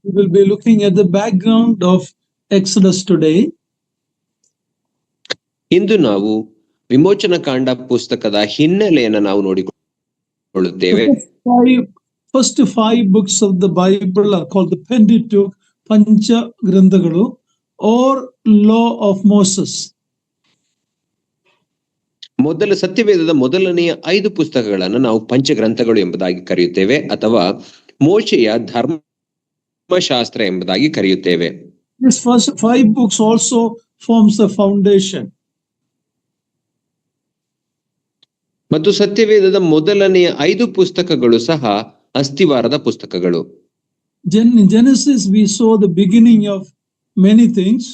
We will be looking at the background of Exodus today. ಇಂದು ನಾವು ವಿಮೋಚನ ಕಾಂಡ ಪುಸ್ತಕದ ಹಿನ್ನೆಲೆಯನ್ನು ನಾವು ನೋಡಿಕೊಳ್ಳುತ್ತೇವೆ. First five books of the Bible are called the Pentateuch, Pancha Granthaಗಳು, or Law of Moses. ಮೊದಲ ಸತ್ಯವೇದದ ಮೊದಲನೆಯ 5 ಪುಸ್ತಕಗಳನ್ನು ನಾವು ಪಂಚಗ್ರಂಥಗಳು ಎಂಬುದಾಗಿ ಕರೆಯುತ್ತೇವೆ ಅಥವಾ ಮೋಶೆಯ ಧರ್ಮಶಾಸ್ತ್ರ ಎಂಬುದಾಗಿ ಕರೆಯುತ್ತೇವೆ. These first 5 books also forms the foundation. ಮತ್ತು ಸತ್ಯವೇದದ ಮೊದಲನೆಯ 5 ಪುಸ್ತಕಗಳು ಸಹ ಅಸ್ತಿವಾರದ ಪುಸ್ತಕಗಳು. In Genesis we saw the beginning of many things.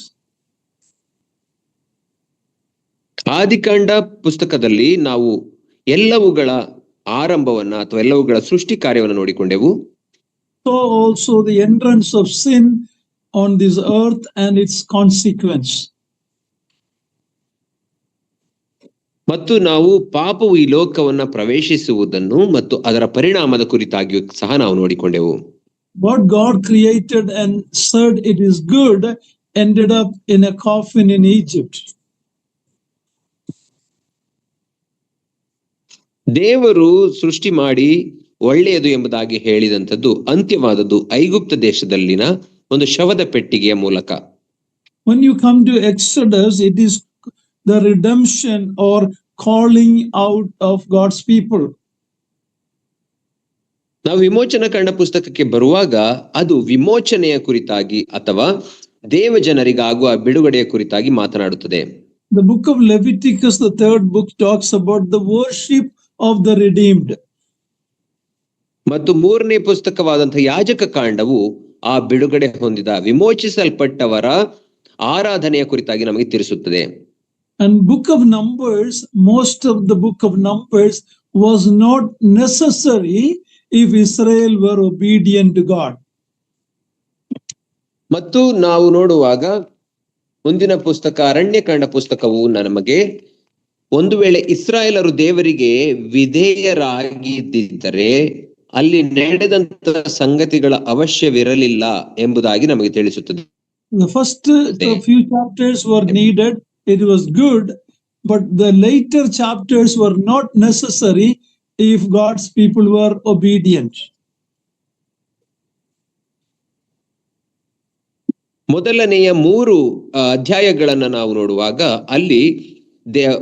ಆದಿಕಾಂಡ ಪುಸ್ತಕದಲ್ಲಿ ನಾವು ಎಲ್ಲವುಗಳ ಆರಂಭವನ್ನ ಅಥವಾ ಎಲ್ಲವುಗಳ ಸೃಷ್ಟಿ ಕಾರ್ಯವನ್ನು ನೋಡಿಕೊಂಡೆವು. So also the entrance of sin on this earth and its consequence. ಮತ್ತು ನಾವು ಪಾಪವು ಈ ಲೋಕವನ್ನ ಪ್ರವೇಶಿಸುವುದನ್ನು ಮತ್ತು ಅದರ ಪರಿಣಾಮದ ಕುರಿತಾಗಿಯೂ ಸಹ ನಾವು ನೋಡಿಕೊಂಡೆವು. What God created and said it is good ended up in a coffin in Egypt. ದೇವರು ಸೃಷ್ಟಿ ಮಾಡಿ ಒಳ್ಳೆಯದು ಎಂಬುದಾಗಿ ಹೇಳಿದಂಥದ್ದು ಅಂತ್ಯವಾದದ್ದು ಐಗುಪ್ತ ದೇಶದಲ್ಲಿನ ಒಂದು ಶವದ ಪೆಟ್ಟಿಗೆಯ ಮೂಲಕ. When you come to Exodus, it is the redemption or calling out of God's people. ನಾವು ವಿಮೋಚನ ಕಾಂಡ ಪುಸ್ತಕಕ್ಕೆ ಬರುವಾಗ ಅದು ವಿಮೋಚನೆಯ ಕುರಿತಾಗಿ ಅಥವಾ ದೇವ ಜನರಿಗಾಗುವ ಬಿಡುಗಡೆಯ ಕುರಿತಾಗಿ ಮಾತನಾಡುತ್ತದೆ. The book of Leviticus, the 3rd book, talks about the worship of the redeemed. ಮತ್ತು 3ನೇ ಪುಸ್ತಕವಾದಂತಹ ಯಾಜಕ ಕಾಂಡವು ಆ ಬಿಡುಗಡೆ ಹೊಂದಿದ ವಿಮೋಚಿಸಲ್ಪಟ್ಟವರ ಆರಾಧನೆಯ ಕುರಿತಾಗಿ ನಮಗೆ ತಿಳಿಸುತ್ತದೆ. And book of Numbers, most of the book of Numbers was not necessary if Israel were obedient to God. ಮತ್ತು ನಾವು ನೋಡುವಾಗ ಮುಂದಿನ ಪುಸ್ತಕ ಅರಣ್ಯಕಾಂಡ ಪುಸ್ತಕವು ನಮಗೆ ಒಂದು ವೇಳೆ ಇಸ್ರಾಯೇಲರು ದೇವರಿಗೆ ವಿಧೇಯರಾಗಿದ್ದರೆ ಅಲ್ಲಿ ನಡೆದಂತ ಸಂಗತಿಗಳ ಅವಶ್ಯವಿರಲಿಲ್ಲ ಎಂಬುದಾಗಿ ನಮಗೆ ತಿಳಿಸುತ್ತದೆ. The first few chapters were needed, it was good, but the later chapters were not necessary if God's people were obedient. ಮೊದಲನೆಯ 3 ಅಧ್ಯಾಯಗಳನ್ನು ನಾವು ನೋಡುವಾಗ ಅಲ್ಲಿ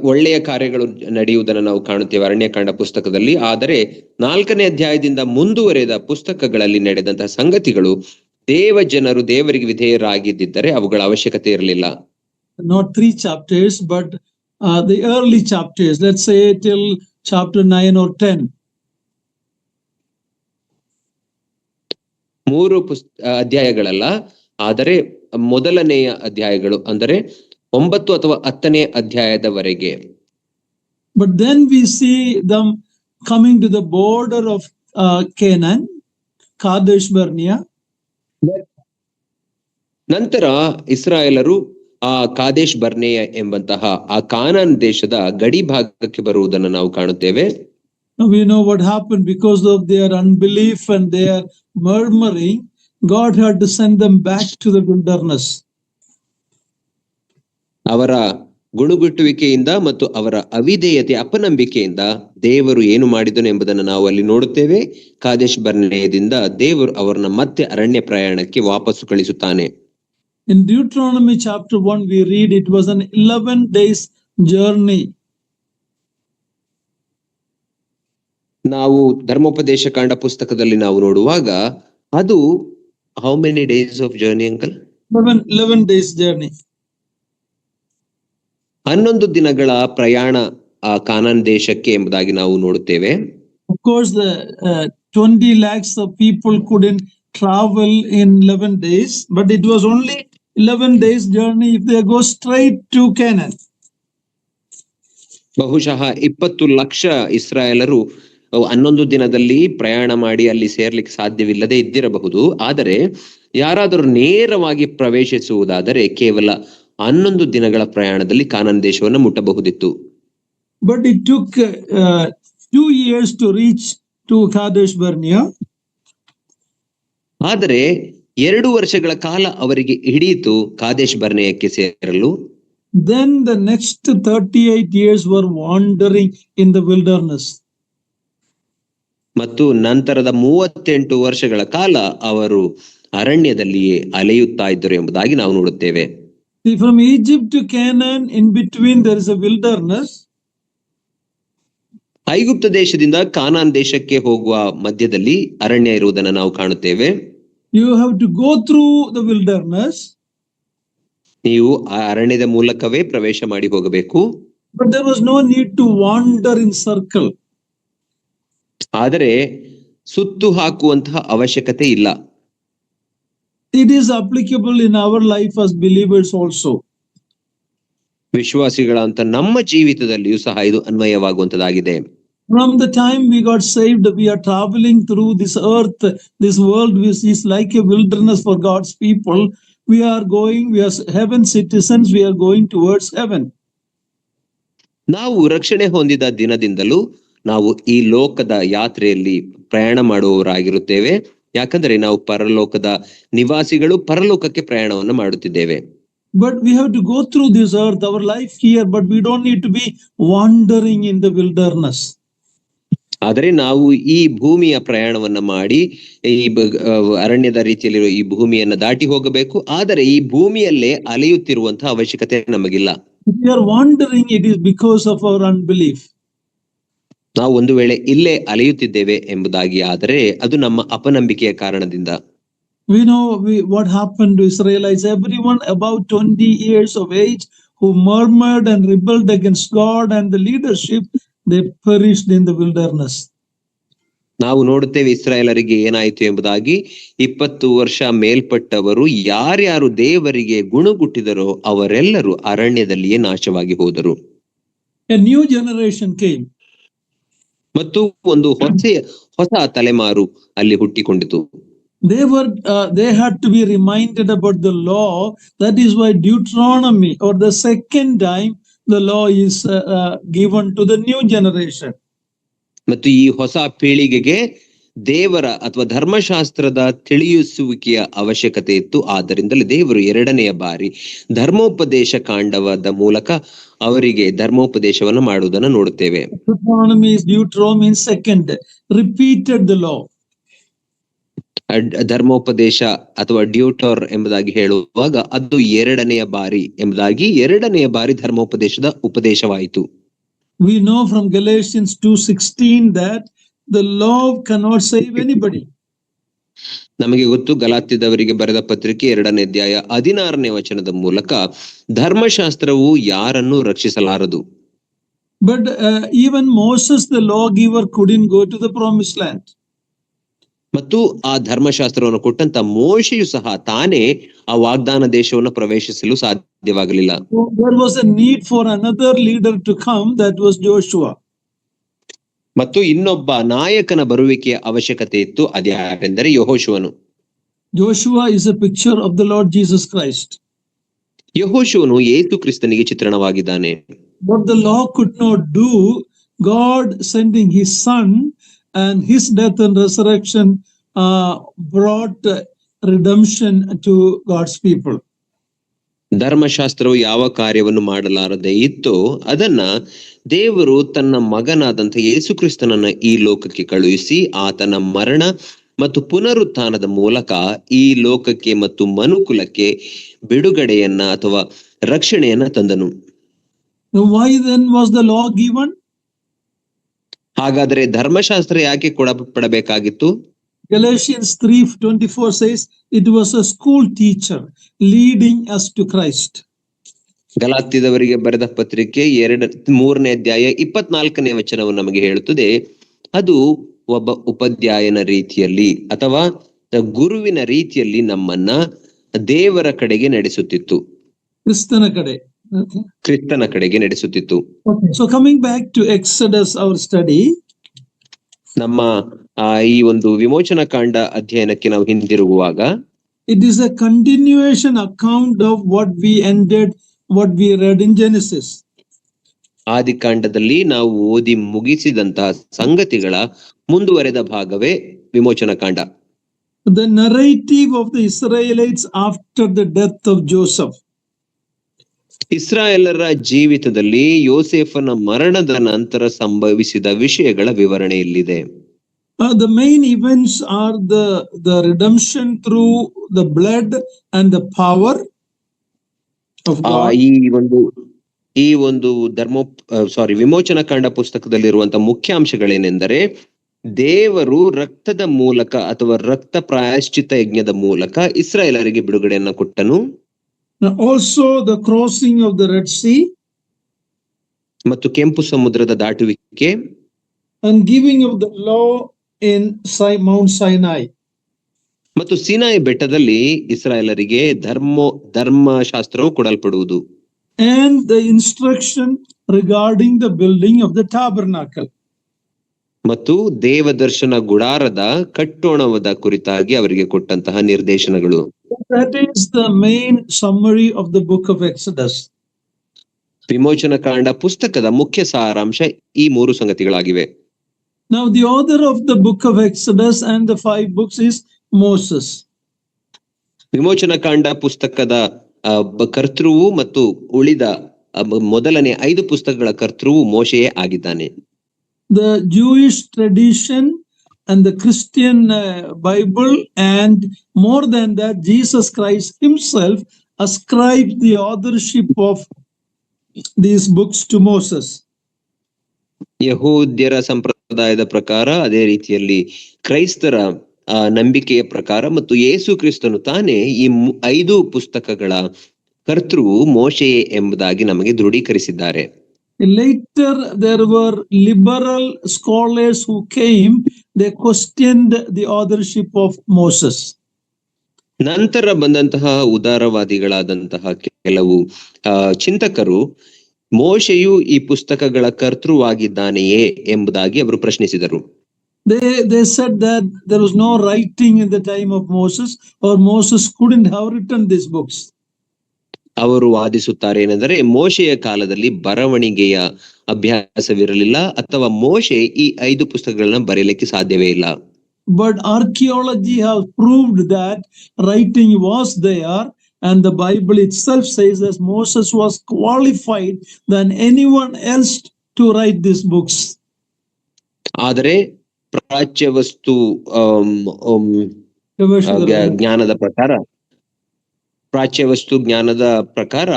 ಒಳ್ಳೆಯ ಕಾರ್ಯಗಳು ನಡೆಯುವುದನ್ನು ನಾವು ಕಾಣುತ್ತೇವೆ ಅರಣ್ಯಕಾಂಡ ಪುಸ್ತಕದಲ್ಲಿ. ಆದರೆ 4ನೇ ಅಧ್ಯಾಯದಿಂದ ಮುಂದುವರೆದ ಪುಸ್ತಕಗಳಲ್ಲಿ ನಡೆದಂತಹ ಸಂಗತಿಗಳು ದೇವ ಜನರು ದೇವರಿಗೆ ವಿಧೇಯರಾಗಿದ್ದರೆ ಅವುಗಳ ಅವಶ್ಯಕತೆ ಇರಲಿಲ್ಲ. Not 3 chapters, but the early chapters, let's say till chapter 9 or 10. 3 ಅಧ್ಯಾಯಗಳಲ್ಲ, ಆದರೆ ಮೊದಲನೆಯ ಅಧ್ಯಾಯಗಳು ಅಂದರೆ 9 ಅಥವಾ 10ನೇ ಅಧ್ಯಾಯದವರೆಗೆ. But then we see them coming to the border of Canaan, Kadesh Barnea. ನಂತರ ಇಸ್ರಾಯೇಲರು ಆ ಕಾದೇಶ್ ಬರ್ನೇಯ ಎಂಬಂತಹ ಆ ಕಾನಾನ್ ದೇಶದ ಗಡಿ ಭಾಗಕ್ಕೆ ಬರುವುದನ್ನು ನಾವು ಕಾಣುತ್ತೇವೆ. We know what happened because of their unbelief and their murmuring. God had to send them back to the wilderness. ಅವರ ಗುಣುಗುಟ್ಟುವಿಕೆಯಿಂದ ಮತ್ತು ಅವರ ಅವಿಧೇಯತೆ ಅಪನಂಬಿಕೆಯಿಂದ ದೇವರು ಏನು ಮಾಡಿದನು ಎಂಬುದನ್ನು ನಾವು ಅಲ್ಲಿ ನೋಡುತ್ತೇವೆ. ಕಾದೇಶ್ ಬರ್ನೇಯದಿಂದ ದೇವರು ಅವರನ್ನ ಮತ್ತೆ ಅರಣ್ಯ ಪ್ರಯಾಣಕ್ಕೆ ವಾಪಸ್ಸು ಕಳಿಸುತ್ತಾನೆ. In Deuteronomy chapter 1 we read it was an 11 days journey. ನಾವು ಧರ್ಮೋಪದೇಶ ಕಾಂಡ ಪುಸ್ತಕದಲ್ಲಿ ನಾವು ನೋಡುವಾಗ ಅದು how many days of journey uncle? 11 days journey. 11 ದಿನಗಳ ಪ್ರಯಾಣ ಆ ಕಾನಾನ್ ದೇಶಕ್ಕೆ ಎಂಬುದಾಗಿ ನಾವು ನೋಡುತ್ತೇವೆ. Of course the 20 lakhs of people couldn't travel in 11 days, but it was only 11 days journey if they go straight to Canaan. ಬಹುಶಃ 20 ಲಕ್ಷ ಇಸ್ರಾಯೇಲರು 11 ದಿನದಲ್ಲಿ ಪ್ರಯಾಣ ಮಾಡಿ ಅಲ್ಲಿ ಸೇರ್ಲಿಕ್ಕೆ ಸಾಧ್ಯವಿಲ್ಲದೆ ಇದ್ದಿರಬಹುದು. ಆದರೆ ಯಾರಾದರೂ ನೇರವಾಗಿ ಪ್ರವೇಶಿಸುವುದಾದರೆ ಕೇವಲ 11 ದಿನಗಳ ಪ್ರಯಾಣದಲ್ಲಿ ಕಾನಾನ್ ದೇಶವನ್ನು ಮುಟ್ಟಬಹುದಿತ್ತು. But it took 2 years to reach to Kadesh Barnea. ಆದರೆ 2 ವರ್ಷಗಳ ಕಾಲ ಅವರಿಗೆ ಹಿಡಿಯಿತು ಕಾದೇಶ್ ಬರ್ನೇಯಕ್ಕೆ ಸೇರಲು. Then the next 38 years were wandering in the wilderness. ಮತ್ತು ನಂತರದ 38 ವರ್ಷಗಳ ಕಾಲ ಅವರು ಅರಣ್ಯದಲ್ಲಿಯೇ ಅಲೆಯುತ್ತಾ ಇದ್ದರು ಎಂಬುದಾಗಿ ನಾವು ನೋಡುತ್ತೇವೆ. See, from Egypt to Canaan, in between there is a wilderness. ಐಗುಪ್ತ ದೇಶದಿಂದ ಕಾನಾನ್ ದೇಶಕ್ಕೆ ಹೋಗುವ ಮಧ್ಯದಲ್ಲಿ ಅರಣ್ಯ ಇರುವುದನ್ನು ನಾವು ಕಾಣುತ್ತೇವೆ. You have to go through the wilderness. ನೀವು ಆ ಅರಣ್ಯದ ಮೂಲಕವೇ ಪ್ರವೇಶ ಮಾಡಿ ಹೋಗಬೇಕು. But there was no need to wander in circle. ಆದರೆ ಸುತ್ತು ಹಾಕುವಂತಹ ಅವಶ್ಯಕತೆ ಇಲ್ಲ. It is applicable in our life as believers also. ವಿಶ್ವಾಸಿಗಳಂತ ನಮ್ಮ ಜೀವಿತದಲ್ಲಿಯೂ ಸಹ ಇದು ಅನ್ವಯವಾಗುವಂತದ್ದಾಗಿದೆ. From the time we got saved, we are traveling through this earth, this world which is like a wilderness for God's people. We are heaven citizens, we are going towards heaven. ನಾವು ರಕ್ಷಣೆ ಹೊಂದಿದ ದಿನದಿಂದಲೂ ನಾವು ಈ ಲೋಕದ ಯಾತ್ರೆಯಲ್ಲಿ ಪ್ರಯಾಣ ಮಾಡುವವರಾಗಿರುತ್ತೇವೆ. ಯಾಕಂದ್ರೆ ನಾವು ಪರಲೋಕದ ನಿವಾಸಿಗಳು, ಪರಲೋಕಕ್ಕೆ ಪ್ರಯಾಣವನ್ನು ಮಾಡುತ್ತಿದ್ದೇವೆ. But we have to go through this earth, our life here, but we don't need to be wandering in the wilderness. ಆದರೆ ನಾವು ಈ ಭೂಮಿಯ ಪ್ರಯಾಣವನ್ನ ಮಾಡಿ ಈ ಅರಣ್ಯದ ರೀತಿಯಲ್ಲಿರುವ ಈ ಭೂಮಿಯನ್ನ ದಾಟಿ ಹೋಗಬೇಕು. ಆದರೆ ಈ ಭೂಮಿಯಲ್ಲೇ ಅಲೆಯುತ್ತಿರುವಂತಹ ಅವಶ್ಯಕತೆ ನಮಗಿಲ್ಲ. If we are wandering, it is because of our unbelief. ನಾವು ಒಂದು ವೇಳೆ ಇಲ್ಲೇ ಅಲೆಯುತ್ತಿದ್ದೇವೆ ಎಂಬುದಾಗಿ ಆದರೆ ಅದು ನಮ್ಮ ಅಪನಂಬಿಕೆಯ ಕಾರಣದಿಂದ. We know what happened to Israelites. Everyone above 20 years of age who murmured and rebelled against God and the leadership, they perished in the wilderness. ನಾವು ನೋಡುತ್ತೇವೆ ಇಸ್ರಾಯೇಲರಿಗೆ ಏನಾಯಿತು ಎಂಬುದಾಗಿ. 20 ವರ್ಷ ಮೇಲ್ಪಟ್ಟವರು ಯಾರ್ಯಾರು ದೇವರಿಗೆ ಗುಣಗುಟ್ಟಿದರೋ ಅವರೆಲ್ಲರೂ ಅರಣ್ಯದಲ್ಲಿಯೇ ನಾಶವಾಗಿ ಹೋದರು. A new generation came. ಮತ್ತು ಒಂದು ಹೊಸ ತಲೆಮಾರು ಅಲ್ಲಿ ಹುಟ್ಟಿಕೊಂಡಿತು. They had to be reminded about the law. That is why Deuteronomy, or the second time the law is given to the new generation. ಮತ್ತು ಈ ಹೊಸ ಪೀಳಿಗೆಗೆ ದೇವರ ಅಥವಾ ಧರ್ಮಶಾಸ್ತ್ರದ ತಿಳಿಯಿಸುವಿಕೆಯ ಅವಶ್ಯಕತೆ ಇತ್ತು. ಆದ್ದರಿಂದಲೇ ದೇವರು 2ನೆಯ ಬಾರಿ ಧರ್ಮೋಪದೇಶ ಕಾಂಡವಾದ ಮೂಲಕ ಅವರಿಗೆ ಧರ್ಮೋಪದೇಶವನ್ನು ಮಾಡುವುದನ್ನು ನೋಡುತ್ತೇವೆ. Deuteronomy second repeated the law. ಧರ್ಮೋಪದೇಶ ಅಥವಾ ಡ್ಯೂಟರ್ ಎಂಬುದಾಗಿ ಹೇಳುವಾಗ ಅದು 2ನೆಯ ಬಾರಿ ಎಂಬುದಾಗಿ 2ನೆಯ ಬಾರಿ ಧರ್ಮೋಪದೇಶದ ಉಪದೇಶವಾಯಿತು. We know from Galatians 2:16 that the law cannot save anybody. ನಮಗೆ ಗೊತ್ತು, ಗಲಾತ್ಯದವರಿಗೆ ಬರೆದ ಪತ್ರಿಕೆ 2ನೇ ಅಧ್ಯಾಯ 16ನೇ ವಚನದ ಮೂಲಕ ಧರ್ಮಶಾಸ್ತ್ರವು ಯಾರನ್ನು ರಕ್ಷಿಸಲಾರದು. But even Moses, the lawgiver, couldn't go to the promised land. ಮತ್ತು ಆ ಧರ್ಮಶಾಸ್ತ್ರವನ್ನು ಕೊಟ್ಟಂತ ಮೋಶೆಯು ಸಹ ತಾನೇ ಆ ವಾಗ್ದಾನ ದೇಶವನ್ನು ಪ್ರವೇಶಿಸಲು ಸಾಧ್ಯವಾಗಲಿಲ್ಲ. There was a need for another leader to come, that was Joshua. ಮತ್ತು ಇನ್ನೊಬ್ಬ ನಾಯಕನ ಬರುವಿಕೆಯ ಅವಶ್ಯಕತೆ ಇತ್ತು, ಅದ್ಯಾರೆಂದರೆ ಯೆಹೋಶುವನು. Joshua is a picture of the Lord Jesus Christ. ಯೆಹೋಶುವನು ಯೇಸು ಕ್ರಿಸ್ತನಿಗೆ ಚಿತ್ರಣವಾಗಿದ್ದಾನೆ. What the law could not do, God sending his son and his death and resurrection brought redemption to God's people. ಧರ್ಮಶಾಸ್ತ್ರವು ಯಾವ ಕಾರ್ಯವನ್ನು ಮಾಡಲಾರದೆ ಇತ್ತೋ ಅದನ್ನ ದೇವರು ತನ್ನ ಮಗನಾದಂಥ ಯೇಸು ಕ್ರಿಸ್ತನನ್ನ ಈ ಲೋಕಕ್ಕೆ ಕಳುಹಿಸಿ ಆತನ ಮರಣ ಮತ್ತು ಪುನರುತ್ಥಾನದ ಮೂಲಕ ಈ ಲೋಕಕ್ಕೆ ಮತ್ತು ಮನುಕುಲಕ್ಕೆ ಬಿಡುಗಡೆಯನ್ನ ಅಥವಾ ರಕ್ಷಣೆಯನ್ನ ತಂದನು. Why then was the law given? ಹಾಗಾದರೆ ಧರ್ಮಶಾಸ್ತ್ರ ಯಾಕೆ ಕೊಡಪಡಬೇಕಾಗಿತ್ತು? Galatians 3:24 says it was a school teacher leading us to Christ. ಗಲಾತ್ಯದವರಿಗೆ ಬರೆದ ಪತ್ರಿಕೆ 3ನೇ ಅಧ್ಯಾಯ 24ನೇ ವಚನವು ನಮಗೆ ಹೇಳುತ್ತದೆ, ಅದು ಒಬ್ಬ ಉಪಾಧ್ಯಾಯನ ರೀತಿಯಲ್ಲಿ ಅಥವಾ ಗುರುವಿನ ರೀತಿಯಲ್ಲಿ ನಮ್ಮನ್ನ ದೇವರ ಕಡೆಗೆ ನಡೆಸುತ್ತಿತ್ತು, ಕ್ರಿಸ್ತನ ಕಡೆಗೆ ನಡೆಸುತ್ತಿತ್ತು. So coming back to Exodus, our study, ನಮ್ಮ ಈ ಒಂದು ವಿಮೋಚನಾ ಕಾಂಡ ಅಧ್ಯಯನಕ್ಕೆ ನಾವು ಹಿಂದಿರುಗುವಾಗ, it is a continuation account of what we read in Genesis. ಆದಿಕಾಂಡದಲ್ಲಿ ನಾವು ಓದಿ ಮುಗಿಸಿದಂತಹ ಸಂಗತಿಗಳ ಮುಂದುವರೆದ ಭಾಗವೇ ವಿಮೋಚನಾ ಕಾಂಡ. the narrative of the Israelites after the death of Joseph. ಇಸ್ರಾಯೇಲರ ಜೀವಿತದಲ್ಲಿ ಯೋಸೇಫನ ಮರಣದ ನಂತರ ಸಂಭವಿಸಿದ ವಿಷಯಗಳ ವಿವರಣೆ ಇಲ್ಲಿದೆ. The main events are the redemption through the blood and the power of God. ಈ ಒಂದು ವಿಮೋಚನಾ ಕಾಂಡ ಪುಸ್ತಕದಲ್ಲಿರುವಂತಹ ಮುಖ್ಯಾಂಶಗಳೇನೆಂದರೆ ದೇವರು ರಕ್ತದ ಮೂಲಕ ಅಥವಾ ರಕ್ತ ಪ್ರಾಯಶ್ಚಿತ್ತ ಯಜ್ಞದ ಮೂಲಕ ಇಸ್ರಾಯೇಲರಿಗೆ ಬಿಡುಗಡೆಯನ್ನು ಕೊಟ್ಟನು. Also the crossing of the Red Sea, ಮತ್ತು ಕೆಂಪು ಸಮುದ್ರದ ದಾಟುವಿಕೆ, and giving of the law in Mount Sinai. ಮತ್ತು ಸೀನಾಯಿ ಬೆಟ್ಟದಲ್ಲಿ ಇಸ್ರಾಯೇಲರಿಗೆ ಧರ್ಮಶಾಸ್ತ್ರವು ಕೊಡಲ್ಪಡುವುದು. And the instruction regarding the building of the tabernacle. ಮತ್ತು ದೇವದರ್ಶನ ಗುಡಾರದ ಕಟ್ಟೋಣದ ಕುರಿತಾಗಿ ಅವರಿಗೆ ಕೊಟ್ಟಂತಹ ನಿರ್ದೇಶನಗಳು. That is the main summary of the book of Exodus. ವಿಮೋಚನಾ ಕಾಂಡ ಪುಸ್ತಕದ ಮುಖ್ಯ ಸಾರಾಂಶ ಈ 3 ಸಂಗತಿಗಳಾಗಿವೆ. Now the author of the book of Exodus and the 5 books is Moses. ವಿಮೋಚನಾ ಕಾಂಡ ಪುಸ್ತಕದ ಕರ್ತೃವು ಮತ್ತು ಉಳಿದ ಮೊದಲನೇ 5 ಪುಸ್ತಕಗಳ ಕರ್ತೃವು ಮೋಶೆಯೇ ಆಗಿದ್ದಾನೆ. The Jewish tradition and the Christian Bible, and more than that, Jesus Christ himself ascribed the authorship of these books to Moses. ಯಹೂದ್ಯರ ಸಂಪ್ರದಾಯದ ಪ್ರಕಾರ, ಅದೇ ರೀತಿಯಲ್ಲಿ ಕ್ರೈಸ್ತರ ನಂಬಿಕೆಯ ಪ್ರಕಾರ ಮತ್ತು ಯೇಸು ಕ್ರಿಸ್ತನು ತಾನೇ ಈ 5 ಪುಸ್ತಕಗಳ ಕರ್ತೃವು ಮೋಶೆಯೇ ಎಂಬುದಾಗಿ ನಮಗೆ ದೃಢೀಕರಿಸಿದ್ದಾರೆ. Later there were liberal scholars who came, they questioned the authorship of Moses. ನಂತರ ಬಂದಂತಹ ಉದಾರವಾದಿಗಳಾದಂತಹ ಕೆಲವು ಚಿಂತಕರು ಮೋಶೆಯು ಈ ಪುಸ್ತಕಗಳ ಕರ್ತೃವಾಗಿದ್ದಾನೆಯೇ ಎಂಬುದಾಗಿ ಅವರು ಪ್ರಶ್ನಿಸಿದರು. They said that there was no writing in the time of Moses, or Moses couldn't have written these books. ಅವರು ವಾದಿಸುತ್ತಾರೆ ಏನೆಂದರೆ ಮೋಶೆಯ ಕಾಲದಲ್ಲಿ ಬರವಣಿಗೆಯ ಅಭ್ಯಾಸವಿರಲಿಲ್ಲ ಅಥವಾ ಮೋಶೆ ಈ 5 ಪುಸ್ತಕಗಳನ್ನ ಬರೆಯಲಿಕ್ಕೆ ಸಾಧ್ಯವೇ ಇಲ್ಲ. But archaeology has proved that writing was there, and the Bible itself says that Moses was qualified than anyone else to write these books. ಆದರೆ ಪ್ರಾಚ್ಯ ವಸ್ತು ಜ್ಞಾನದ ಪ್ರಕಾರ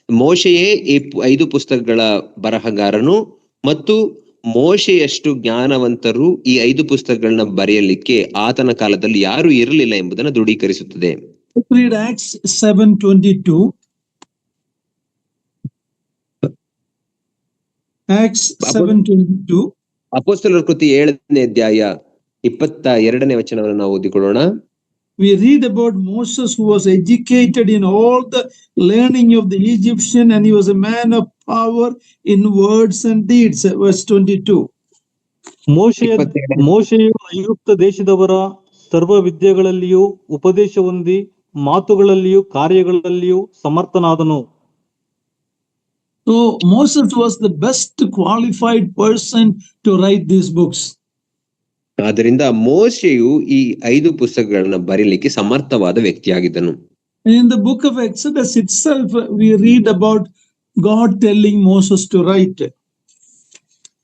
ಮೋಶೆಯೇ ಈ 5 ಪುಸ್ತಕಗಳ ಬರಹಗಾರನು ಮತ್ತು ಮೋಶೆಯಷ್ಟು ಜ್ಞಾನವಂತರು ಈ 5 ಪುಸ್ತಕಗಳನ್ನ ಬರೆಯಲಿಕ್ಕೆ ಆತನ ಕಾಲದಲ್ಲಿ ಯಾರು ಇರಲಿಲ್ಲ ಎಂಬುದನ್ನು ದೃಢೀಕರಿಸುತ್ತದೆ. Read Acts 7:22. Acts 7:22. ಅಪೊಸ್ತಲರ ಕೃತಿ 7ನೇ ಅಧ್ಯಾಯ 22ನೇ ವಚನವನ್ನು ನಾವು ಓದಿಕೊಳ್ಳೋಣ. We read about Moses, who was educated in all the learning of the Egyptian, and he was a man of power in words and deeds. Verse 22. ಮೋಶೆಯು ಐಗುಪ್ತ ದೇಶದವರ ಸರ್ವ ವಿದ್ಯೆಗಳಲ್ಲಿಯೂ ಉಪದೇಶ ಹೊಂದಿ ಮಾತುಗಳಲ್ಲಿಯೂ ಕಾರ್ಯಗಳಲ್ಲಿಯೂ ಸಮರ್ಥನಾದನು. So Moses was the best qualified person to write these books. ಆದ್ದರಿಂದ ಮೋಶೆಯು ಈ 5 ಪುಸ್ತಕಗಳನ್ನ ಬರೀಲಿಕ್ಕೆ ಸಮರ್ಥವಾದ ವ್ಯಕ್ತಿಯಾಗಿದ್ದನು. In the book of Exodus itself, we read about God telling Moses to write.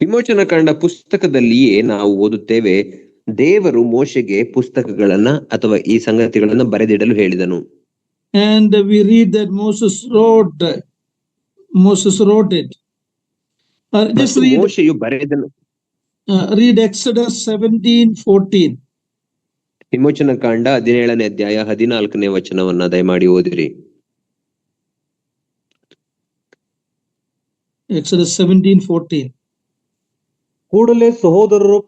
ವಿಮೋಚನಾ ಕಾಂಡ ಪುಸ್ತಕದಲ್ಲಿಯೇ ನಾವು ಓದುತ್ತೇವೆ, ದೇವರು ಮೋಶೆಗೆ ಪುಸ್ತಕಗಳನ್ನ ಅಥವಾ ಈ ಸಂಗತಿಗಳನ್ನ ಬರೆದಿಡಲು ಹೇಳಿದನು. And we read that Moses wrote it. Just read. ಮೋಶೆಯು ಬರೆದನು. Read Exodus 17:14. ವಿಮೋಚನಾ ಕಾಂಡ 17ನೇ ಅಧ್ಯಾಯ 14ನೇ ವಚನವನ್ನ ದಯಮಾಡಿ ಓದಿರಿ. Exodus 17:14. ಕೂಡಲೇ ಸಹೋದರರು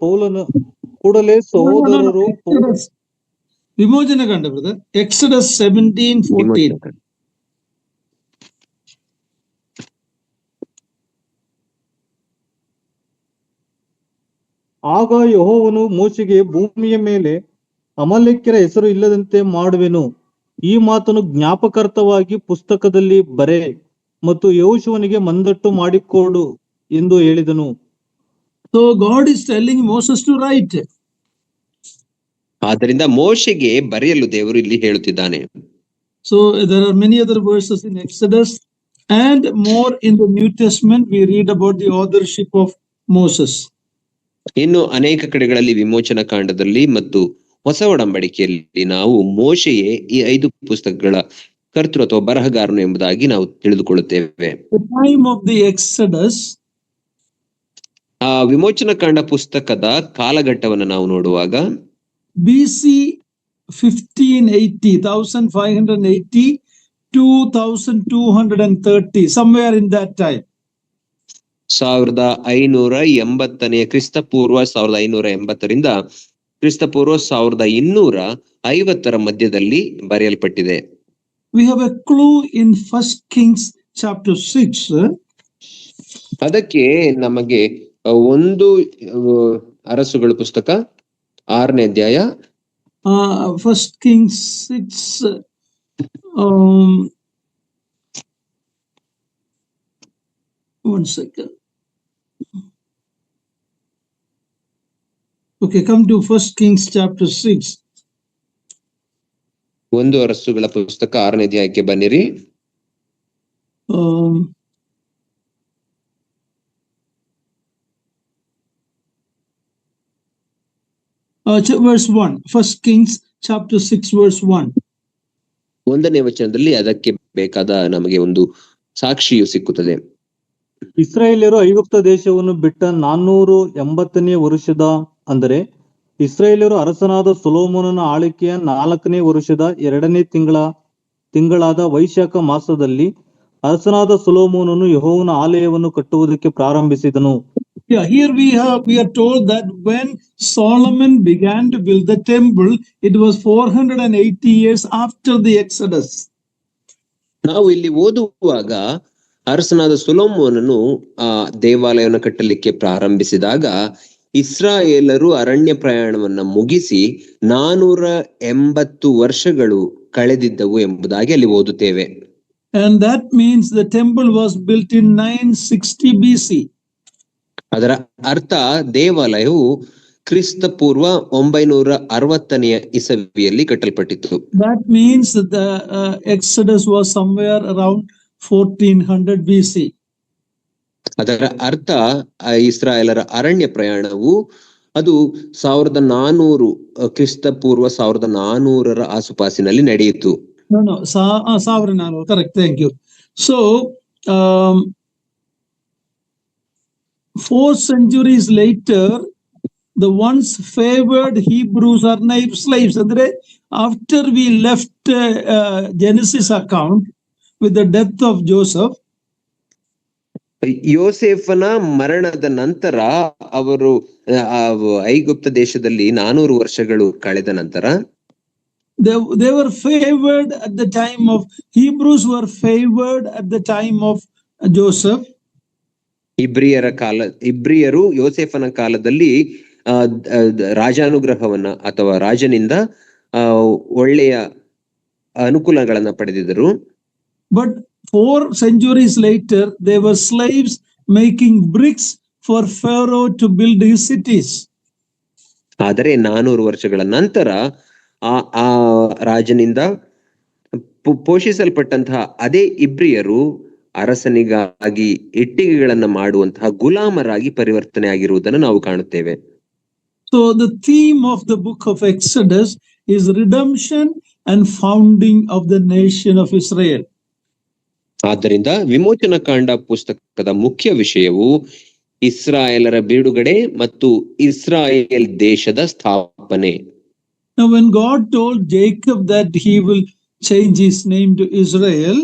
ವಿಮೋಚನಾ ಕಾಂಡ ಬ್ರದರ್. Exodus 17:14. ಆಗ ಯೆಹೋವನು ಮೋಶೆಗೆ, ಭೂಮಿಯ ಮೇಲೆ ಅಮಲೇಕ್ಯರ ಹೆಸರು ಇಲ್ಲದಂತೆ ಮಾಡುವೆನು, ಈ ಮಾತನ್ನು ಜ್ಞಾಪಕಾರ್ಥವಾಗಿ ಪುಸ್ತಕದಲ್ಲಿ ಬರೆ ಮತ್ತು ಯೆಹೋಶುವನಿಗೆ ಮಂದಟ್ಟು ಮಾಡಿಕೊಡು ಎಂದು ಹೇಳಿದನು. So God is telling Moses to write. ಆದ್ದರಿಂದ ಮೋಶೆಗೆ ಬರೆಯಲು ದೇವರು ಇಲ್ಲಿ ಹೇಳುತ್ತಿದ್ದಾನೆ. So there are many other verses in Exodus and more in the New Testament we read about the authorship of Moses. ಇನ್ನು ಅನೇಕ ಕಡೆಗಳಲ್ಲಿ ವಿಮೋಚನ ಕಾಂಡದಲ್ಲಿ ಮತ್ತು ಹೊಸ ಒಡಂಬಡಿಕೆಯಲ್ಲಿ ನಾವು ಮೋಶೆಯೇ ಈ 5 ಪುಸ್ತಕಗಳ ಕರ್ತೃ ಅಥವಾ ಬರಹಗಾರನು ಎಂಬುದಾಗಿ ನಾವು ತಿಳಿದುಕೊಳ್ಳುತ್ತೇವೆ. The time of the Exodus, ಆ ವಿಮೋಚನ ಕಾಂಡ ಪುಸ್ತಕದ ಕಾಲಘಟ್ಟವನ್ನು ನಾವು ನೋಡುವಾಗ BC 1580, 1580 to 1230, somewhere in that time. 1580 ಕ್ರಿಸ್ತ ಪೂರ್ವ 1580ರಿಂದ ಕ್ರಿಸ್ತ ಪೂರ್ವ 1250 ಮಧ್ಯದಲ್ಲಿ ಬರೆಯಲ್ಪಟ್ಟಿದೆ. We have a clue in 1 Kings chapter 6. ಅದಕ್ಕೆ ನಮಗೆ ಒಂದು ಅರಸುಗಳ ಪುಸ್ತಕ 6ನೇ ಅಧ್ಯಾಯ 1 Kings 6, one second. Okay, come to 1 Kings chapter 6. ಒಂದು ಅರಸುಗಳ ಪುಸ್ತಕ 6ನೇ ಅಧ್ಯಾಯಕ್ಕೆ ಬನ್ನಿರಿ. Verse 1. 1 Kings chapter 6 verse 1. 1ನೇ ವಚನದಲ್ಲಿ ಅದಕ್ಕೆ ಬೇಕಾದ ನಮಗೆ ಒಂದು ಸಾಕ್ಷಿಯು ಸಿಕ್ಕುತ್ತದೆ. ಇಸ್ರಾಯೇಲ್ಯರು ಐಗುಪ್ತ ದೇಶವನ್ನು ಬಿಟ್ಟ 480ನೇ ವರುಷದ, ಅಂದರೆ ಇಸ್ರಾಯೇಲ್ಯರು ಅರಸನಾದ ಸೊಲೊಮೋನನ ಆಳ್ವಿಕೆಯ 4ನೇ ವರುಷದ 2ನೇ ತಿಂಗಳಾದ ವೈಶಾಖ ಮಾಸದಲ್ಲಿ ಅರಸನಾದ ಸೊಲೊಮೋನನು ಯೆಹೋವನ ಆಲಯವನ್ನು ಕಟ್ಟುವುದಕ್ಕೆ ಪ್ರಾರಂಭಿಸಿದನು. Yeah, here we are told that when Solomon began to build the temple, it was 480 years after the Exodus. ನಾವು ಇಲ್ಲಿ ಓದುವಾಗ ಅರಸನಾದ ಸೊಲೊಮೋನನು ಆ ದೇವಾಲಯವನ್ನು ಕಟ್ಟಲಿಕ್ಕೆ ಪ್ರಾರಂಭಿಸಿದಾಗ ಇಸ್ರಾಯೇಲರು ಅರಣ್ಯ ಪ್ರಯಾಣವನ್ನ ಮುಗಿಸಿ 480 ವರ್ಷಗಳು ಕಳೆದಿದ್ದವು ಎಂಬುದಾಗಿ ಅಲ್ಲಿ ಓದುತ್ತೇವೆ. And that means the temple was built in 960 BC. ಅದರ ಅರ್ಥ ದೇವಾಲಯವು ಕ್ರಿಸ್ತ ಪೂರ್ವ 960ನೇ ಇಸವಿಯಲ್ಲಿ ಕಟ್ಟಲ್ಪಟ್ಟಿತ್ತು. That means the Exodus was somewhere around 1400 BC. ಅದರ ಅರ್ಥ ಇಸ್ರಾಯೇಲರ ಅರಣ್ಯ ಪ್ರಯಾಣವು ಅದು 1400 ಕ್ರಿಸ್ತ ಪೂರ್ವ 1400ರ ಆಸುಪಾಸಿನಲ್ಲಿ ನಡೆಯಿತು. No, 1400, correct, thank you. So 4 centuries later, the once favored Hebrews are now slaves. After we left Genesis account with the death of Joseph, ಯೋಸೇಫನ ಮರಣದ ನಂತರ ಅವರು ಐಗುಪ್ತ ದೇಶದಲ್ಲಿ 400 ವರ್ಷಗಳು ಕಳೆದ ನಂತರ they were favored at the time of Hebrews were favored at the time of Joseph. ಇಬ್ರಿಯರು ಯೋಸೇಫನ ಕಾಲದಲ್ಲಿ ರಾಜಾನುಗ್ರಹವನ್ನ ಅಥವಾ ರಾಜನಿಂದ ಒಳ್ಳೆಯ ಅನುಕೂಲಗಳನ್ನ ಪಡೆದಿದ್ದರು. But 4 centuries later, they were slaves making bricks for Pharaoh to build his cities. ಆದರೆ 400 ವರ್ಷಗಳ ನಂತರ ಆ ರಾಜನಿಂದ ಪೋಷಿಸಲ್ಪಟ್ಟಂತಹ ಅದೇ ಇಬ್ರಿಯರು ಅರಸನಿಗಾಗಿ ಇಟ್ಟಿಗೆಗಳನ್ನ ಮಾಡುವಂತಹ ಗುಲಾಮರಾಗಿ ಪರಿವರ್ತನೆ ಆಗಿರುವುದನ್ನು ನಾವು ಕಾಣುತ್ತೇವೆ. So the theme of the book of Exodus is redemption and founding of the nation of Israel. ಆದ್ದರಿಂದ ವಿಮೋಚನ ಕಾಂಡ ಪುಸ್ತಕದ ಮುಖ್ಯ ವಿಷಯವು ಇಸ್ರಾಯೇಲರ ಬಿಡುಗಡೆ ಮತ್ತು ಇಸ್ರಾಯೇಲ್ ದೇಶದ ಸ್ಥಾಪನೆ. Now when God told Jacob that he will change his name to Israel,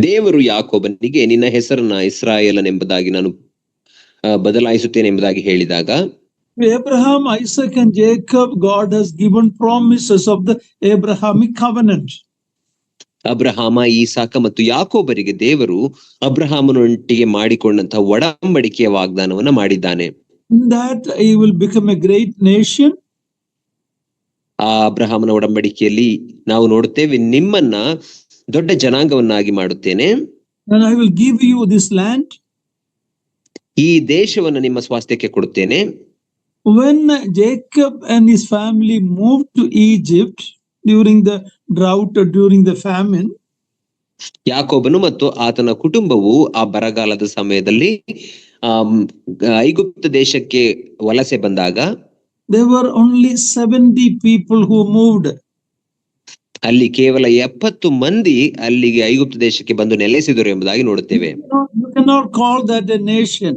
ದೇವರು ಯಾಕೋಬನಿಗೆ ನಿನ್ನ ಹೆಸರನ್ನ ಇಸ್ರಾಯೇಲನೆಂಬುದಾಗಿ ನಾನು ಬದಲಾಯಿಸುತ್ತೇನೆ ಎಂಬುದಾಗಿ ಹೇಳಿದಾಗ Abraham, Isaac and Jacob, God has given promises of the Abrahamic covenant. Abraham, ಈಸಾಕ ಮತ್ತು ಯಾಕೋಬರಿಗೆ ದೇವರು ಅಬ್ರಹಾಮನೊಂದಿಗೆ ಮಾಡಿಕೊಂಡಂತಹ ಒಡಂಬಡಿಕೆಯ ವಾಗ್ದಾನವನ್ನ ಮಾಡಿದ್ದಾನೆ. In that he will become a great nation. ಆ ಅಬ್ರಹಾಮನ ಒಡಂಬಡಿಕೆಯಲ್ಲಿ ನಾವು ನೋಡುತ್ತೇವೆ, ನಿಮ್ಮನ್ನ ದೊಡ್ಡ ಜನಾಂಗವನ್ನಾಗಿ ಮಾಡುತ್ತೇನೆ. And I will give you this land. ಈ ದೇಶವನ್ನು ನಿಮ್ಮ ಸ್ವಾಸ್ಥ್ಯಕ್ಕೆ ಕೊಡುತ್ತೇನೆ. when Jacob and his family moved to Egypt during the drought or during the famine, ಯಾಕೋಬನು ಮತ್ತು ಆತನ ಕುಟುಂಬವು ಆ ಬರಗಾಲದ ಸಮಯದಲ್ಲಿ ಐಗುಪ್ತ ದೇಶಕ್ಕೆ ವಲಸೆ ಬಂದಾಗ there were only 70 people who moved. ಅಲ್ಲಿ ಕೇವಲ 70 ಮಂದಿ ಅಲ್ಲಿಗೆ ಐಗುಪ್ತ ದೇಶಕ್ಕೆ ಬಂದು ನೆಲೆಸಿದರು ಎಂಬುದಾಗಿ ನೋಡುತ್ತೇವೆ. You cannot call that a nation.